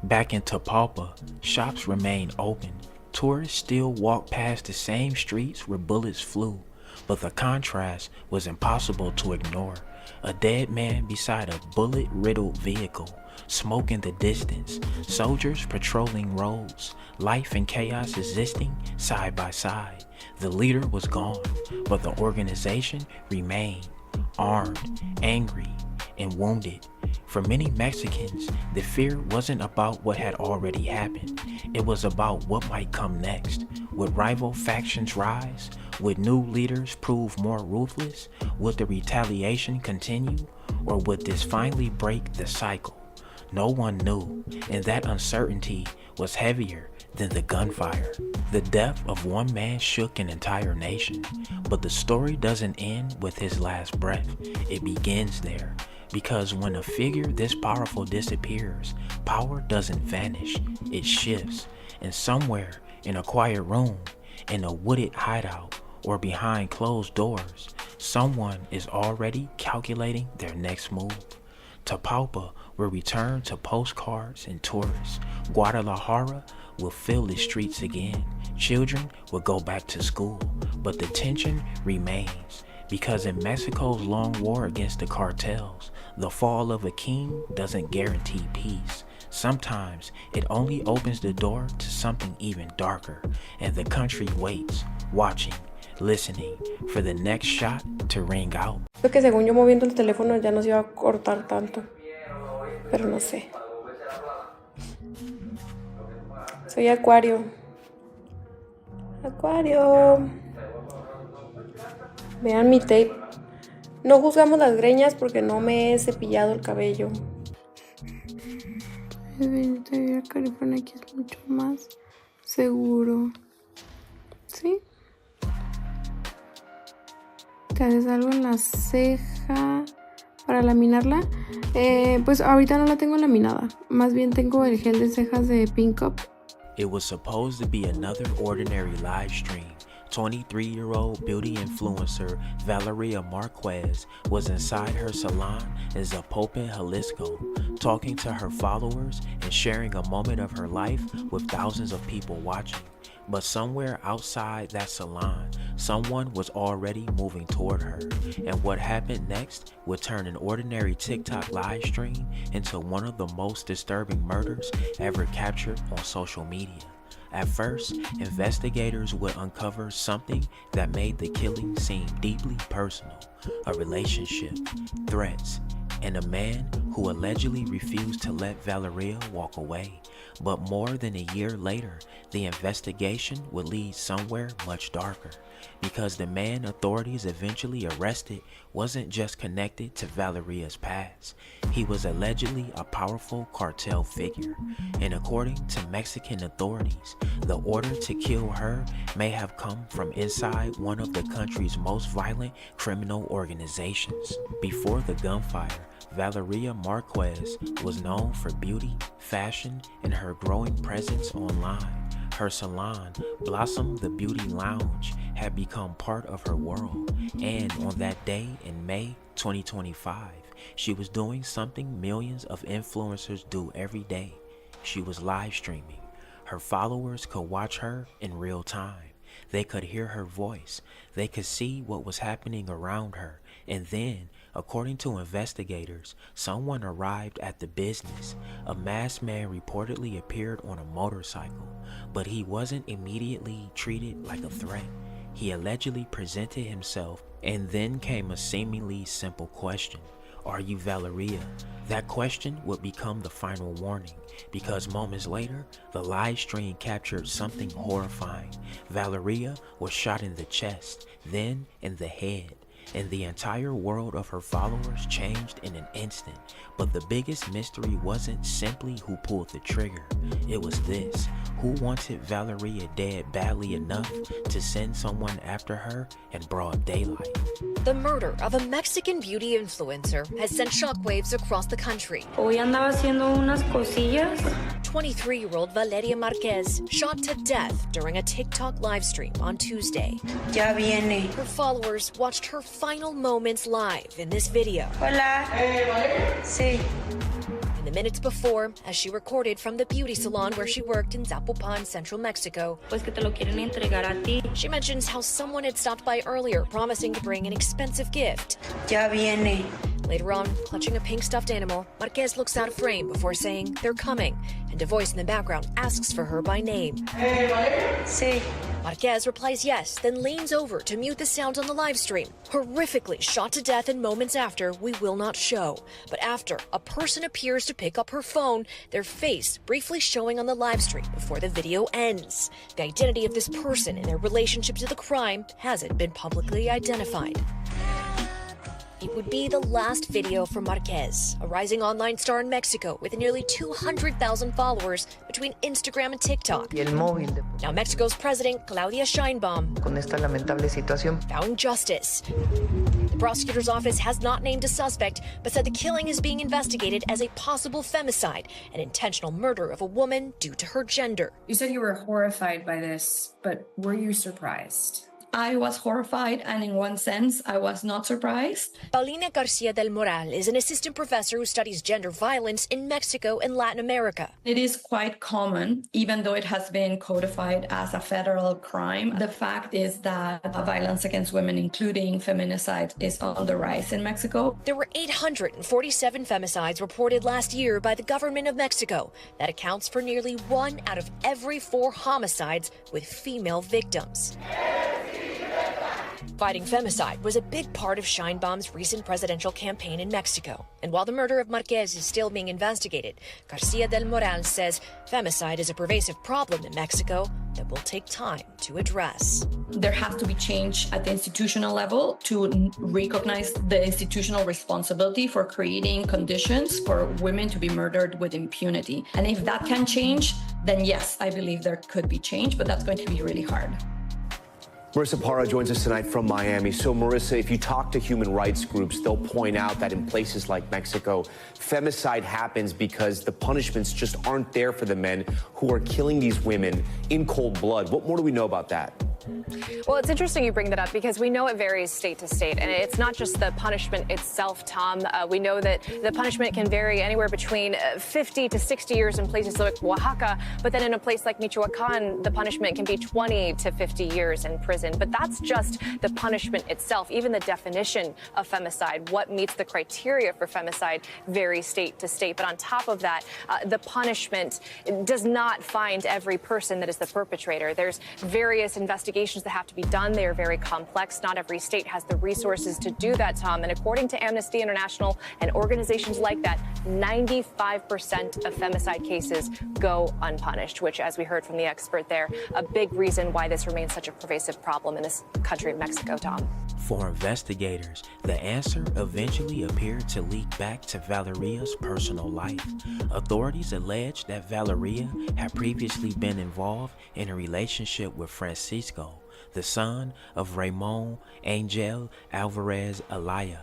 Back in Tapalpa, shops remain open. Tourists still walk past the same streets where bullets flew, but the contrast was impossible to ignore. A dead man beside a bullet-riddled vehicle, smoke in the distance, soldiers patrolling roads, life and chaos existing side by side. The leader was gone, but the organization remained, armed, angry, and wounded. For many Mexicans, the fear wasn't about what had already happened. It was about what might come next. Would rival factions rise? Would new leaders prove more ruthless? Would the retaliation continue? Or would this finally break the cycle? No one knew, and that uncertainty was heavier than the gunfire. The death of one man shook an entire nation, but the story doesn't end with his last breath. It begins there. Because when a figure this powerful disappears, power doesn't vanish, it shifts. And somewhere in a quiet room, in a wooded hideout, or behind closed doors, someone is already calculating their next move. Tapalpa will return to postcards and tourists. Guadalajara will fill the streets again. Children will go back to school, but the tension remains. Because in Mexico's long war against the cartels, the fall of a king doesn't guarantee peace. Sometimes it only opens the door to something even darker, and the country waits, watching, listening for the next shot to ring out. Creo que según yo moviendo el teléfono ya no se iba a cortar tanto, pero no sé. Soy Acuario. Acuario. Vean mi tape. No juzgamos las greñas porque no me he cepillado el cabello. Venirte a vivir a California aquí es mucho más seguro. ¿Sí? ¿Te haces algo en la ceja para laminarla? Pues ahorita no la tengo laminada. Más bien tengo el gel de cejas de Pink Up. It was supposed to be another ordinary live stream. 23-year-old beauty influencer Valeria Marquez was inside her salon in Zapopan, Jalisco, talking to her followers and sharing a moment of her life with thousands of people watching. But somewhere outside that salon, someone was already moving toward her, and what happened next would turn an ordinary TikTok live stream into one of the most disturbing murders ever captured on social media. At first, investigators would uncover something that made the killing seem deeply personal: a relationship, threats, and a man who allegedly refused to let Valeria walk away. But more than a year later, the investigation would lead somewhere much darker, because the man authorities eventually arrested wasn't just connected to Valeria's past. He was allegedly a powerful cartel figure, and according to Mexican authorities, the order to kill her may have come from inside one of the country's most violent criminal organizations. Before the gunfire, Valeria Marquez was known for beauty, fashion, and her growing presence online. Her salon, Blossom the Beauty Lounge, had become part of her world, and on that day in May 2025, she was doing something millions of influencers do every day. She was live streaming. Her followers could watch her in real time. They could hear her voice. They could see what was happening around her. And then, according to investigators, someone arrived at the business. A masked man reportedly appeared on a motorcycle, but he wasn't immediately treated like a threat. He allegedly presented himself, and then came a seemingly simple question: "Are you Valeria?" That question would become the final warning, because moments later, the live stream captured something horrifying. Valeria was shot in the chest, then in the head, and the entire world of her followers changed in an instant. But the biggest mystery wasn't simply who pulled the trigger. It was this: who wanted Valeria dead badly enough to send someone after her in broad daylight? The murder of a Mexican beauty influencer has sent shockwaves across the country. Hoy andaba haciendo unas cosillas. 23-year-old Valeria Marquez shot to death during a TikTok live stream on Tuesday. Ya viene. Her followers watched her final moments live in this video. Hola. Sí. In the minutes before, as she recorded from the beauty salon where she worked in Zapopan, central Mexico. Pues que te lo quieren entregar a ti. She mentions how someone had stopped by earlier, promising to bring an expensive gift. Ya viene. Later on, clutching a pink stuffed animal, Marquez looks out of frame before saying, "They're coming," and a voice in the background asks for her by name. Sí. Marquez replies yes, then leans over to mute the sound on the live stream. Horrifically shot to death in moments after, we will not show. But after, a person appears to pick up her phone, their face briefly showing on the live stream before the video ends. The identity of this person and their relationship to the crime hasn't been publicly identified. It would be the last video from Marquez, a rising online star in Mexico with nearly 200,000 followers between Instagram and TikTok. Now Mexico's president, Claudia Sheinbaum, con esta lamentable situación, found justice. The prosecutor's office has not named a suspect, but said the killing is being investigated as a possible femicide, an intentional murder of a woman due to her gender. You said you were horrified by this, but were you surprised? I was horrified, and in one sense, I was not surprised. Paulina Garcia del Moral is an assistant professor who studies gender violence in Mexico and Latin America. It is quite common, even though it has been codified as a federal crime. The fact is that violence against women, including feminicide, is on the rise in Mexico. There were 847 femicides reported last year by the government of Mexico. That accounts for nearly 1 out of every 4 homicides with female victims. Fighting femicide was a big part of Sheinbaum's recent presidential campaign in Mexico. And while the murder of Marquez is still being investigated, Garcia del Moral says femicide is a pervasive problem in Mexico that will take time to address. There has to be change at the institutional level to recognize the institutional responsibility for creating conditions for women to be murdered with impunity. And if that can change, then yes, I believe there could be change, but that's going to be really hard. Marissa Parra joins us tonight from Miami. So, Marissa, if you talk to human rights groups, they'll point out that in places like Mexico, femicide happens because the punishments just aren't there for the men who are killing these women in cold blood. What more do we know about that? Well, it's interesting you bring that up because we know it varies state to state, and it's not just the punishment itself, Tom. We know that the punishment can vary anywhere between 50 to 60 years in places like Oaxaca, but then in a place like Michoacan, the punishment can be 20 to 50 years in prison. But that's just the punishment itself. Even the definition of femicide, what meets the criteria for femicide, varies state to state. But on top of that, the punishment does not find every person that is the perpetrator. There's various investigations that have to be done. They are very complex. Not every state has the resources to do that, Tom. And according to Amnesty International and organizations like that, 95% of femicide cases go unpunished, which, as we heard from the expert there, a big reason why this remains such a pervasive problem in this country of Mexico, Tom. For investigators, the answer eventually appeared to leak back to Valeria's personal life. Authorities alleged that Valeria had previously been involved in a relationship with Francisco, the son of Ramon Angel Alvarez Alaya.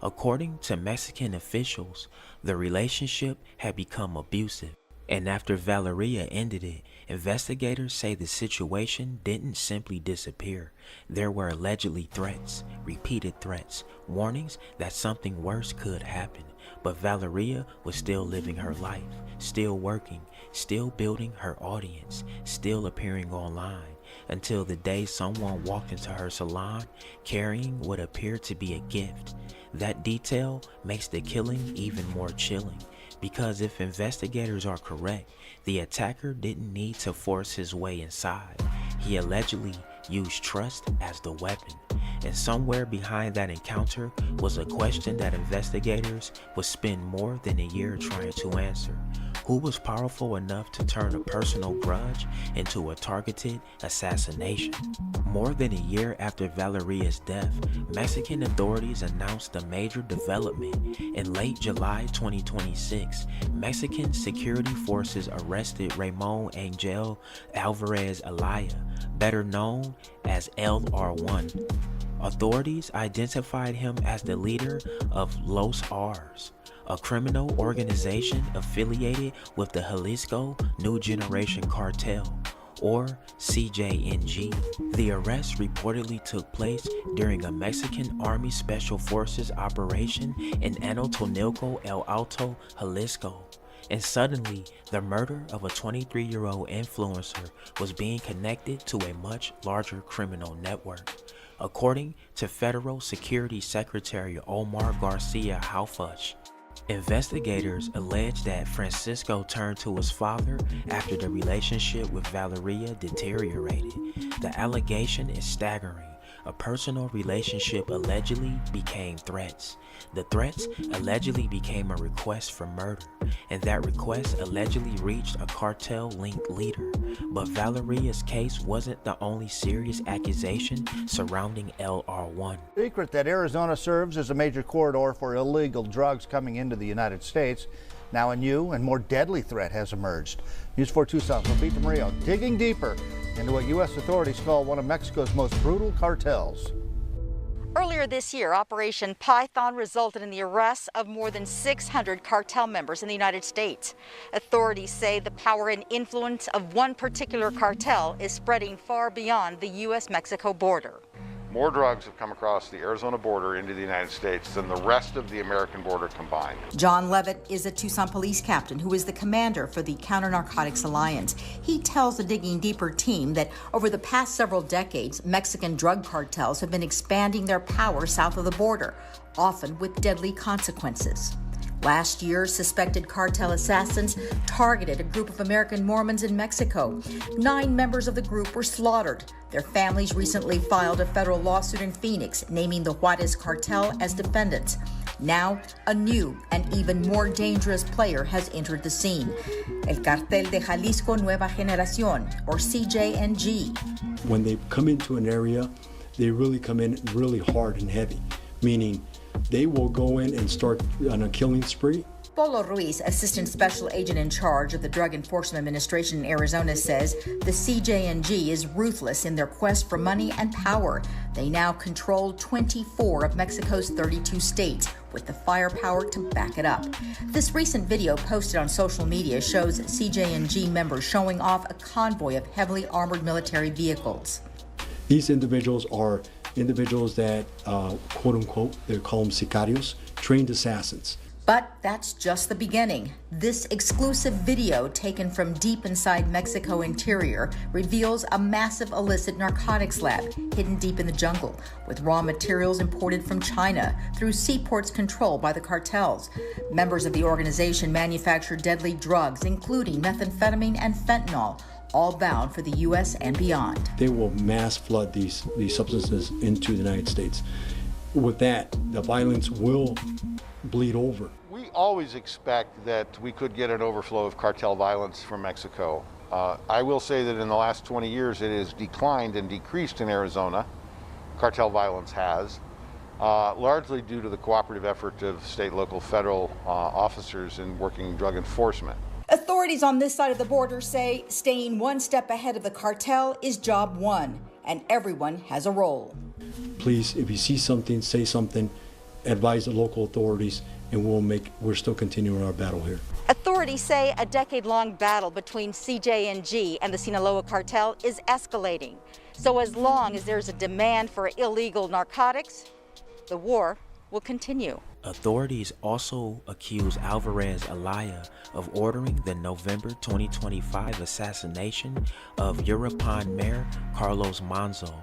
According to Mexican officials, the relationship had become abusive, and after Valeria ended it, investigators say the situation didn't simply disappear. There were allegedly threats, repeated threats, warnings that something worse could happen. But Valeria was still living her life, still working, still building her audience, still appearing online, until the day someone walked into her salon carrying what appeared to be a gift. That detail makes the killing even more chilling, because if investigators are correct, the attacker didn't need to force his way inside. He allegedly used trust as the weapon. And somewhere behind that encounter was a question that investigators would spend more than a year trying to answer. Who was powerful enough to turn a personal grudge into a targeted assassination? More than a year after Valeria's death, Mexican authorities announced a major development. In late July 2026, Mexican security forces arrested Ramon Angel Alvarez Alaya, better known as LR1. Authorities identified him as the leader of Los R's, a criminal organization affiliated with the Jalisco New Generation Cartel, or CJNG. The arrest reportedly took place during a Mexican Army Special Forces operation in Atotonilco, El Alto, Jalisco. And suddenly, the murder of a 23-year-old influencer was being connected to a much larger criminal network. According to Federal Security Secretary Omar Garcia Harfuch, investigators allege that Francisco turned to his father after the relationship with Valeria deteriorated. The allegation is staggering. A personal relationship allegedly became threats. The threats allegedly became a request for murder, and that request allegedly reached a cartel-linked leader. But Valeria's case wasn't the only serious accusation surrounding LR1. Secret that Arizona serves as a major corridor for illegal drugs coming into the United States. Now a new and more deadly threat has emerged. News 4 Tucson's Lupita Murillo digging deeper into what U.S. authorities call one of Mexico's most brutal cartels. Earlier this year, Operation Python resulted in the arrest of more than 600 cartel members in the United States. Authorities say the power and influence of one particular cartel is spreading far beyond the U.S.-Mexico border. More drugs have come across the Arizona border into the United States than the rest of the American border combined. John Levitt is a Tucson police captain who is the commander for the Counter Narcotics Alliance. He tells the Digging Deeper team that over the past several decades, Mexican drug cartels have been expanding their power south of the border, often with deadly consequences. Last year, suspected cartel assassins targeted a group of American Mormons in Mexico. 9 members of the group were slaughtered. Their families recently filed a federal lawsuit in Phoenix, naming the Juarez cartel as defendants. Now, a new and even more dangerous player has entered the scene. El Cartel de Jalisco Nueva Generación, or CJNG. When they come into an area, they really come in really hard and heavy, meaning they will go in and start on a killing spree. Polo Ruiz, Assistant Special Agent in charge of the Drug Enforcement Administration in Arizona, says the CJNG is ruthless in their quest for money and power. They now control 24 of Mexico's 32 states, with the firepower to back it up. This recent video posted on social media shows CJNG members showing off a convoy of heavily armored military vehicles. These individuals are individuals that, quote unquote, they call them sicarios, trained assassins. But that's just the beginning. This exclusive video taken from deep inside Mexico interior reveals a massive illicit narcotics lab hidden deep in the jungle with raw materials imported from China through seaports controlled by the cartels. Members of the organization manufacture deadly drugs, including methamphetamine and fentanyl, all bound for the U.S. and beyond. They will mass flood these substances into the United States. With that, the violence will bleed over. We always expect that we could get an overflow of cartel violence from Mexico. I will say that in the last 20 years it has declined and decreased in Arizona. Cartel violence has, largely due to the cooperative effort of state, local, federal officers in working drug enforcement. Authorities on this side of the border say staying one step ahead of the cartel is job one, and everyone has a role. Please, if you see something, say something, advise the local authorities, and we're still continuing our battle here. Authorities say a decade-long battle between CJNG and the Sinaloa cartel is escalating. So as long as there's a demand for illegal narcotics, the war will continue. Authorities also accuse Alvarez Alaya of ordering the November 2025 assassination of Uruapan Mayor Carlos Manzo.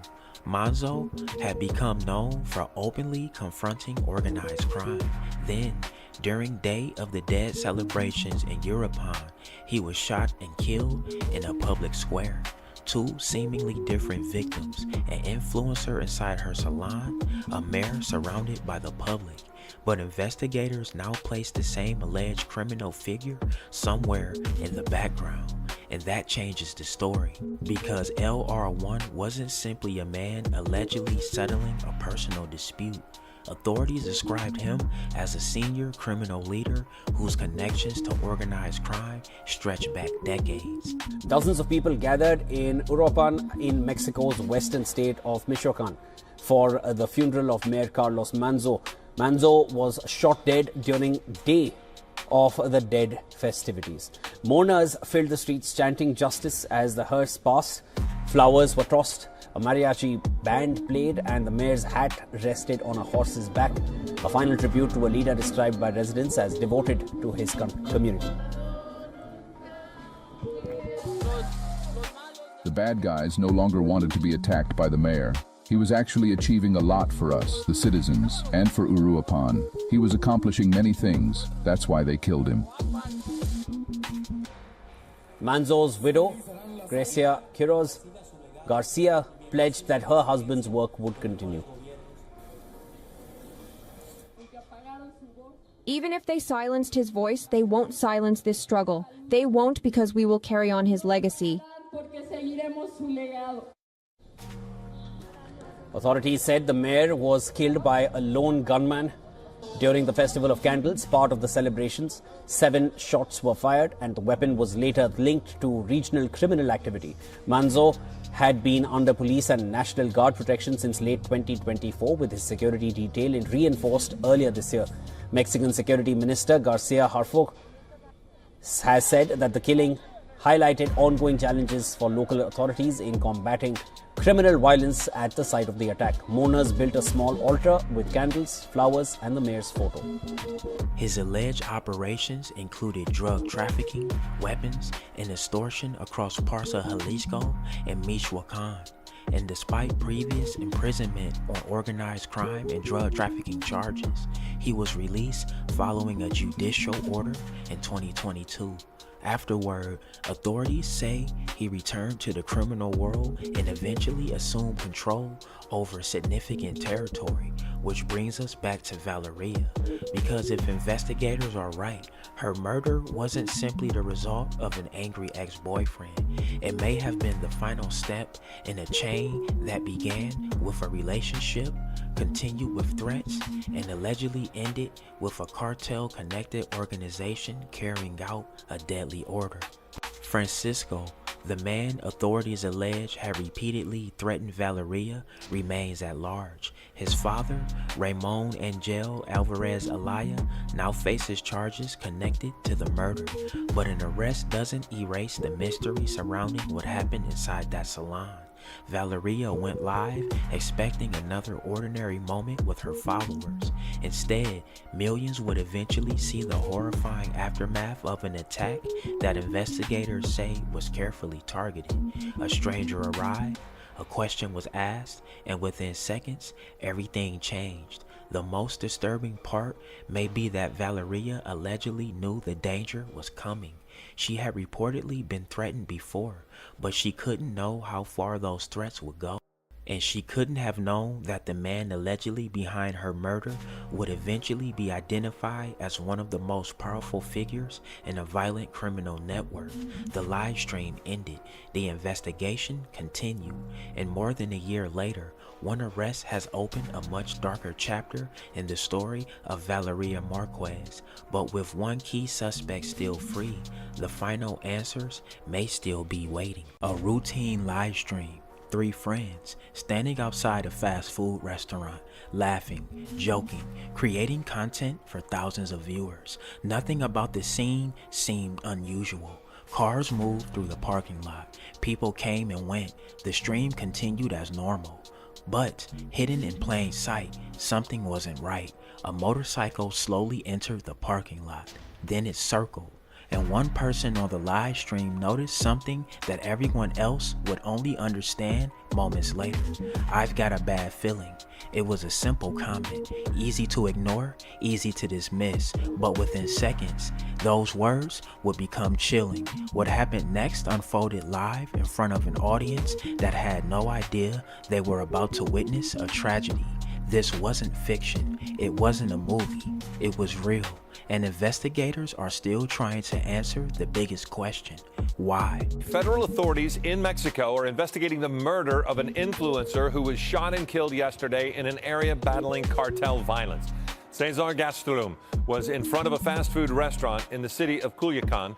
Manzo had become known for openly confronting organized crime. Then, during Day of the Dead celebrations in Uruapan, he was shot and killed in a public square. Two seemingly different victims, an influencer inside her salon, a mayor surrounded by the public. But investigators now place the same alleged criminal figure somewhere in the background. And that changes the story, because LR1 wasn't simply a man allegedly settling a personal dispute. Authorities described him as a senior criminal leader whose connections to organized crime stretch back decades. Dozens of people gathered in Uruapan in Mexico's western state of Michoacan for the funeral of Mayor Carlos Manzo. Manzo was shot dead during Day of the Dead festivities. Mourners filled the streets chanting justice as the hearse passed. Flowers were tossed, a mariachi band played, and the mayor's hat rested on a horse's back. A final tribute to a leader described by residents as devoted to his community. The bad guys no longer wanted to be attacked by the mayor. He was actually achieving a lot for us, the citizens, and for Uruapan. He was accomplishing many things. That's why they killed him. Manzo's widow, Gracia Quiroz Garcia, pledged that her husband's work would continue. Even if they silenced his voice, they won't silence this struggle. They won't, because we will carry on his legacy. Authorities said the mayor was killed by a lone gunman during the Festival of Candles, part of the celebrations. 7 shots were fired and the weapon was later linked to regional criminal activity. Manzo had been under police and National Guard protection since late 2024, with his security detail reinforced earlier this year. Mexican Security Minister Garcia Harfuch has said that the killing highlighted ongoing challenges for local authorities in combating criminal violence at the site of the attack. Mourners built a small altar with candles, flowers, and the mayor's photo. His alleged operations included drug trafficking, weapons, and extortion across parts of Jalisco and Michoacan. And despite previous imprisonment on organized crime and drug trafficking charges, he was released following a judicial order in 2022. Afterward, authorities say he returned to the criminal world and eventually assumed control over significant territory, which brings us back to Valeria. Because if investigators are right, her murder wasn't simply the result of an angry ex-boyfriend. It may have been the final step in a chain that began with a relationship, continued with threats, and allegedly ended with a cartel-connected organization carrying out a deadly order. Francisco, the man authorities allege had repeatedly threatened Valeria, remains at large. His father, Ramon Angel Alvarez Alaya, now faces charges connected to the murder, but an arrest doesn't erase the mystery surrounding what happened inside that salon. Valeria went live expecting another ordinary moment with her followers. Instead, millions would eventually see the horrifying aftermath of an attack that investigators say was carefully targeted. A stranger arrived, a question was asked, and within seconds, everything changed. The most disturbing part may be that Valeria allegedly knew the danger was coming. She had reportedly been threatened before, but she couldn't know how far those threats would go. And she couldn't have known that the man allegedly behind her murder would eventually be identified as one of the most powerful figures in a violent criminal network. The live stream ended, the investigation continued, and more than a year later, one arrest has opened a much darker chapter in the story of Valeria Marquez. But with one key suspect still free, the final answers may still be waiting. A routine live stream. 3 friends standing outside a fast food restaurant, laughing, joking, creating content for thousands of viewers. Nothing about the scene seemed unusual. Cars moved through the parking lot. People came and went. The stream continued as normal. But hidden in plain sight, something wasn't right. A motorcycle slowly entered the parking lot. Then it circled. And one person on the live stream noticed something that everyone else would only understand moments later. "I've got a bad feeling." It was a simple comment, easy to ignore, easy to dismiss, but within seconds, those words would become chilling. What happened next unfolded live in front of an audience that had no idea they were about to witness a tragedy. This wasn't fiction, it wasn't a movie, it was real. And investigators are still trying to answer the biggest question: why? Federal authorities in Mexico are investigating the murder of an influencer who was shot and killed yesterday in an area battling cartel violence. Cesar Gastelum was in front of a fast food restaurant in the city of Culiacan.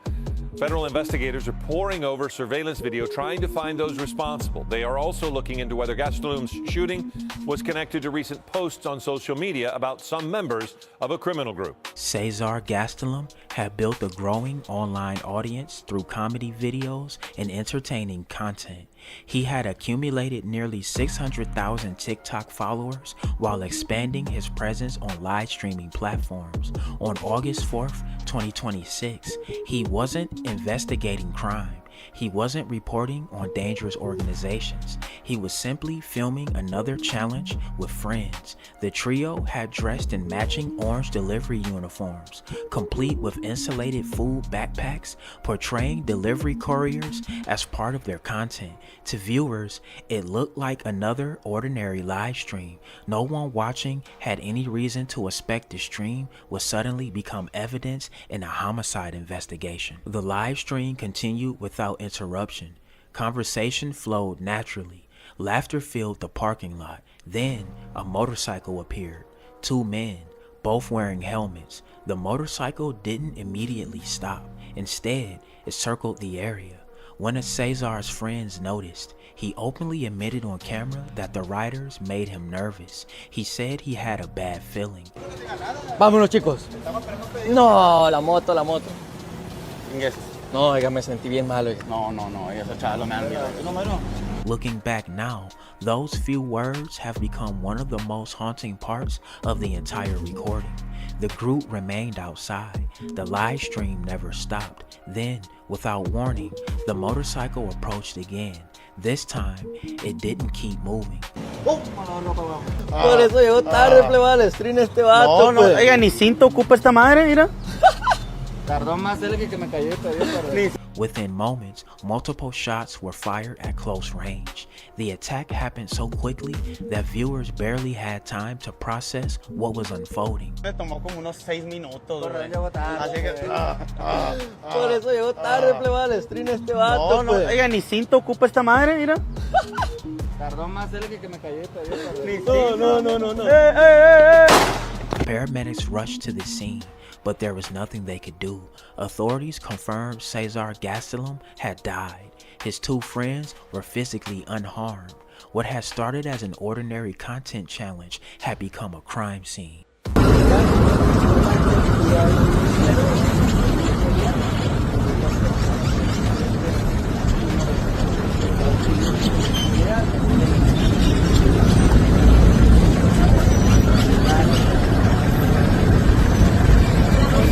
Federal investigators are poring over surveillance video trying to find those responsible. They are also looking into whether Gastelum's shooting was connected to recent posts on social media about some members of a criminal group. Cesar Gastelum had built a growing online audience through comedy videos and entertaining content. He had accumulated nearly 600,000 TikTok followers while expanding his presence on live streaming platforms. On August 4th, 2026, he wasn't investigating crime. He wasn't reporting on dangerous organizations. He was simply filming another challenge with friends. The trio had dressed in matching orange delivery uniforms, complete with insulated food backpacks, portraying delivery couriers as part of their content. To viewers, it looked like another ordinary live stream. No one watching had any reason to expect the stream would suddenly become evidence in a homicide investigation. The live stream continued without interruption. Conversation flowed naturally. Laughter filled the parking lot. Then a motorcycle appeared. 2 men, both wearing helmets. The motorcycle didn't immediately stop. Instead, it circled the area. One of Cesar's friends noticed. He openly admitted on camera that the riders made him nervous. He said he had a bad feeling. Vámonos, chicos. No, la moto. No, oiga, me sentí bien mal, oiga. No, ese chalo me han. Looking back now, those few words have become one of the most haunting parts of the entire recording. The group remained outside. The live stream never stopped. Then, without warning, the motorcycle approached again. This time, it didn't keep moving. Por eso llegó tarde, plebal, stream este vato. No, oiga, ni cinto ocupa esta madre, mira. Tardó más que me cayó. Within moments, multiple shots were fired at close range. The attack happened so quickly that viewers barely had time to process what was unfolding. Me tomó como unos 6 minutos. Así que, por eso llegó tarde, plebal, stream este vato. No, oiga, ni cinto ocupa esta madre, mira. Tardó más que me cayó. No. Paramedics rushed to the scene, but there was nothing they could do. Authorities confirmed Cesar Gastelum had died. His 2 friends were physically unharmed. What had started as an ordinary content challenge had become a crime scene.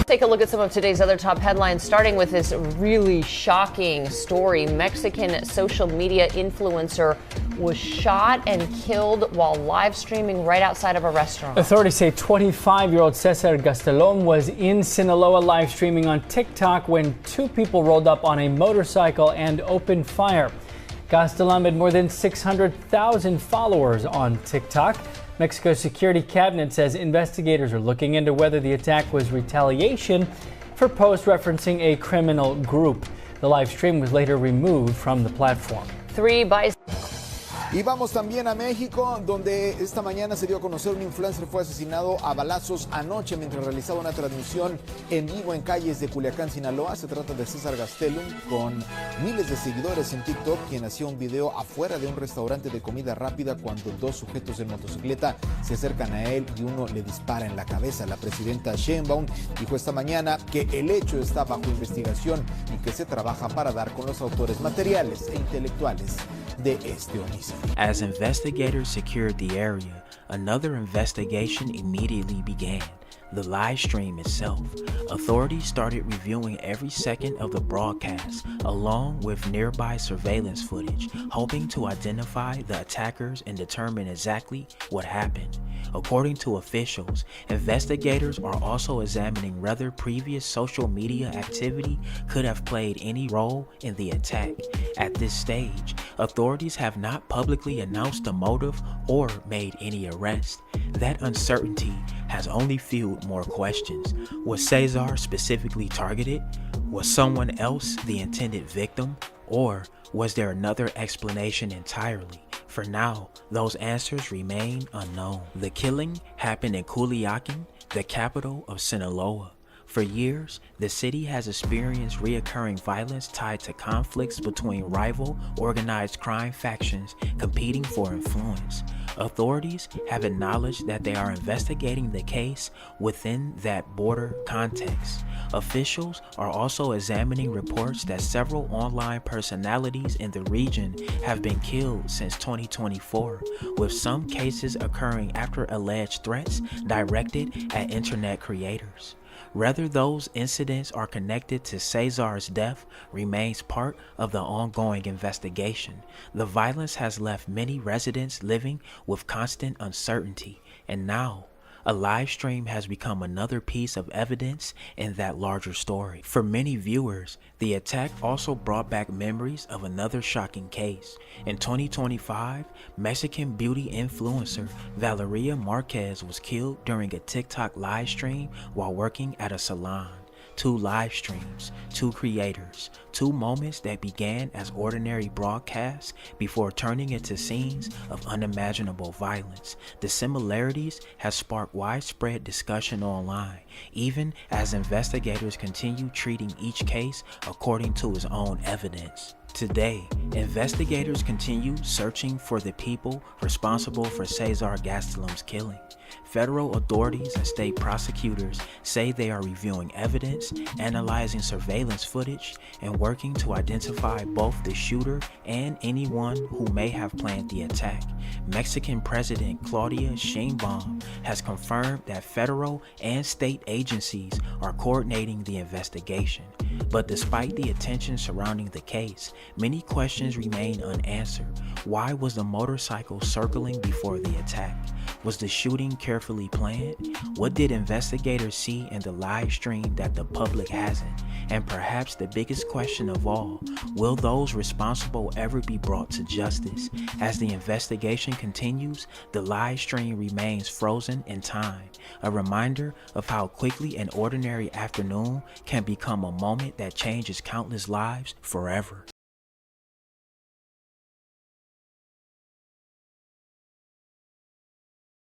Take a look at some of today's other top headlines, starting with this really shocking story. Mexican social media influencer was shot and killed while live streaming right outside of a restaurant. Authorities say 25-year-old Cesar Gastelum was in Sinaloa live streaming on TikTok when two people rolled up on a motorcycle and opened fire. Gastelum had more than 600,000 followers on TikTok. Mexico's security cabinet says investigators are looking into whether the attack was retaliation for posts referencing a criminal group. The live stream was later removed from the platform. Y vamos también a México, donde esta mañana se dio a conocer un influencer fue asesinado a balazos anoche mientras realizaba una transmisión en vivo en calles de Culiacán, Sinaloa. Se trata de Cesar Gastelum, con miles de seguidores en TikTok, quien hacía un video afuera de un restaurante de comida rápida cuando dos sujetos en motocicleta se acercan a él y uno le dispara en la cabeza. La presidenta Sheinbaum dijo esta mañana que el hecho está bajo investigación y que se trabaja para dar con los autores materiales e intelectuales de este homicidio. As investigators secured the area, another investigation immediately began. The live stream itself. Authorities started reviewing every second of the broadcast, along with nearby surveillance footage, hoping to identify the attackers and determine exactly what happened. According to officials, investigators are also examining whether previous social media activity could have played any role in the attack. At this stage, authorities have not publicly announced a motive or made any arrest. That uncertainty has only fueled more questions. Was Cesar specifically targeted? Was someone else the intended victim? Or was there another explanation entirely? For now, those answers remain unknown. The killing happened in Culiacán, the capital of Sinaloa. For years, the city has experienced reoccurring violence tied to conflicts between rival organized crime factions competing for influence. Authorities have acknowledged that they are investigating the case within that border context. Officials are also examining reports that several online personalities in the region have been killed since 2024, with some cases occurring after alleged threats directed at internet creators. Whether those incidents are connected to Cesar's death remains part of the ongoing investigation. The violence has left many residents living with constant uncertainty, and now a live stream has become another piece of evidence in that larger story. For many viewers, the attack also brought back memories of another shocking case. In 2025, Mexican beauty influencer Valeria Marquez was killed during a TikTok live stream while working at a salon. Two live streams, two creators, two moments that began as ordinary broadcasts before turning into scenes of unimaginable violence. The similarities have sparked widespread discussion online, even as investigators continue treating each case according to its own evidence. Today, investigators continue searching for the people responsible for Cesar Gastelum's killing. Federal authorities and state prosecutors say they are reviewing evidence, analyzing surveillance footage, and working to identify both the shooter and anyone who may have planned the attack. Mexican President Claudia Sheinbaum has confirmed that federal and state agencies are coordinating the investigation. But despite the attention surrounding the case, many questions remain unanswered. Why was the motorcycle circling before the attack? Was the shooting carefully planned? What did investigators see in the live stream that the public hasn't? And perhaps the biggest question of all, will those responsible ever be brought to justice? As the investigation continues, the live stream remains frozen in time, a reminder of how quickly an ordinary afternoon can become a moment that changes countless lives forever.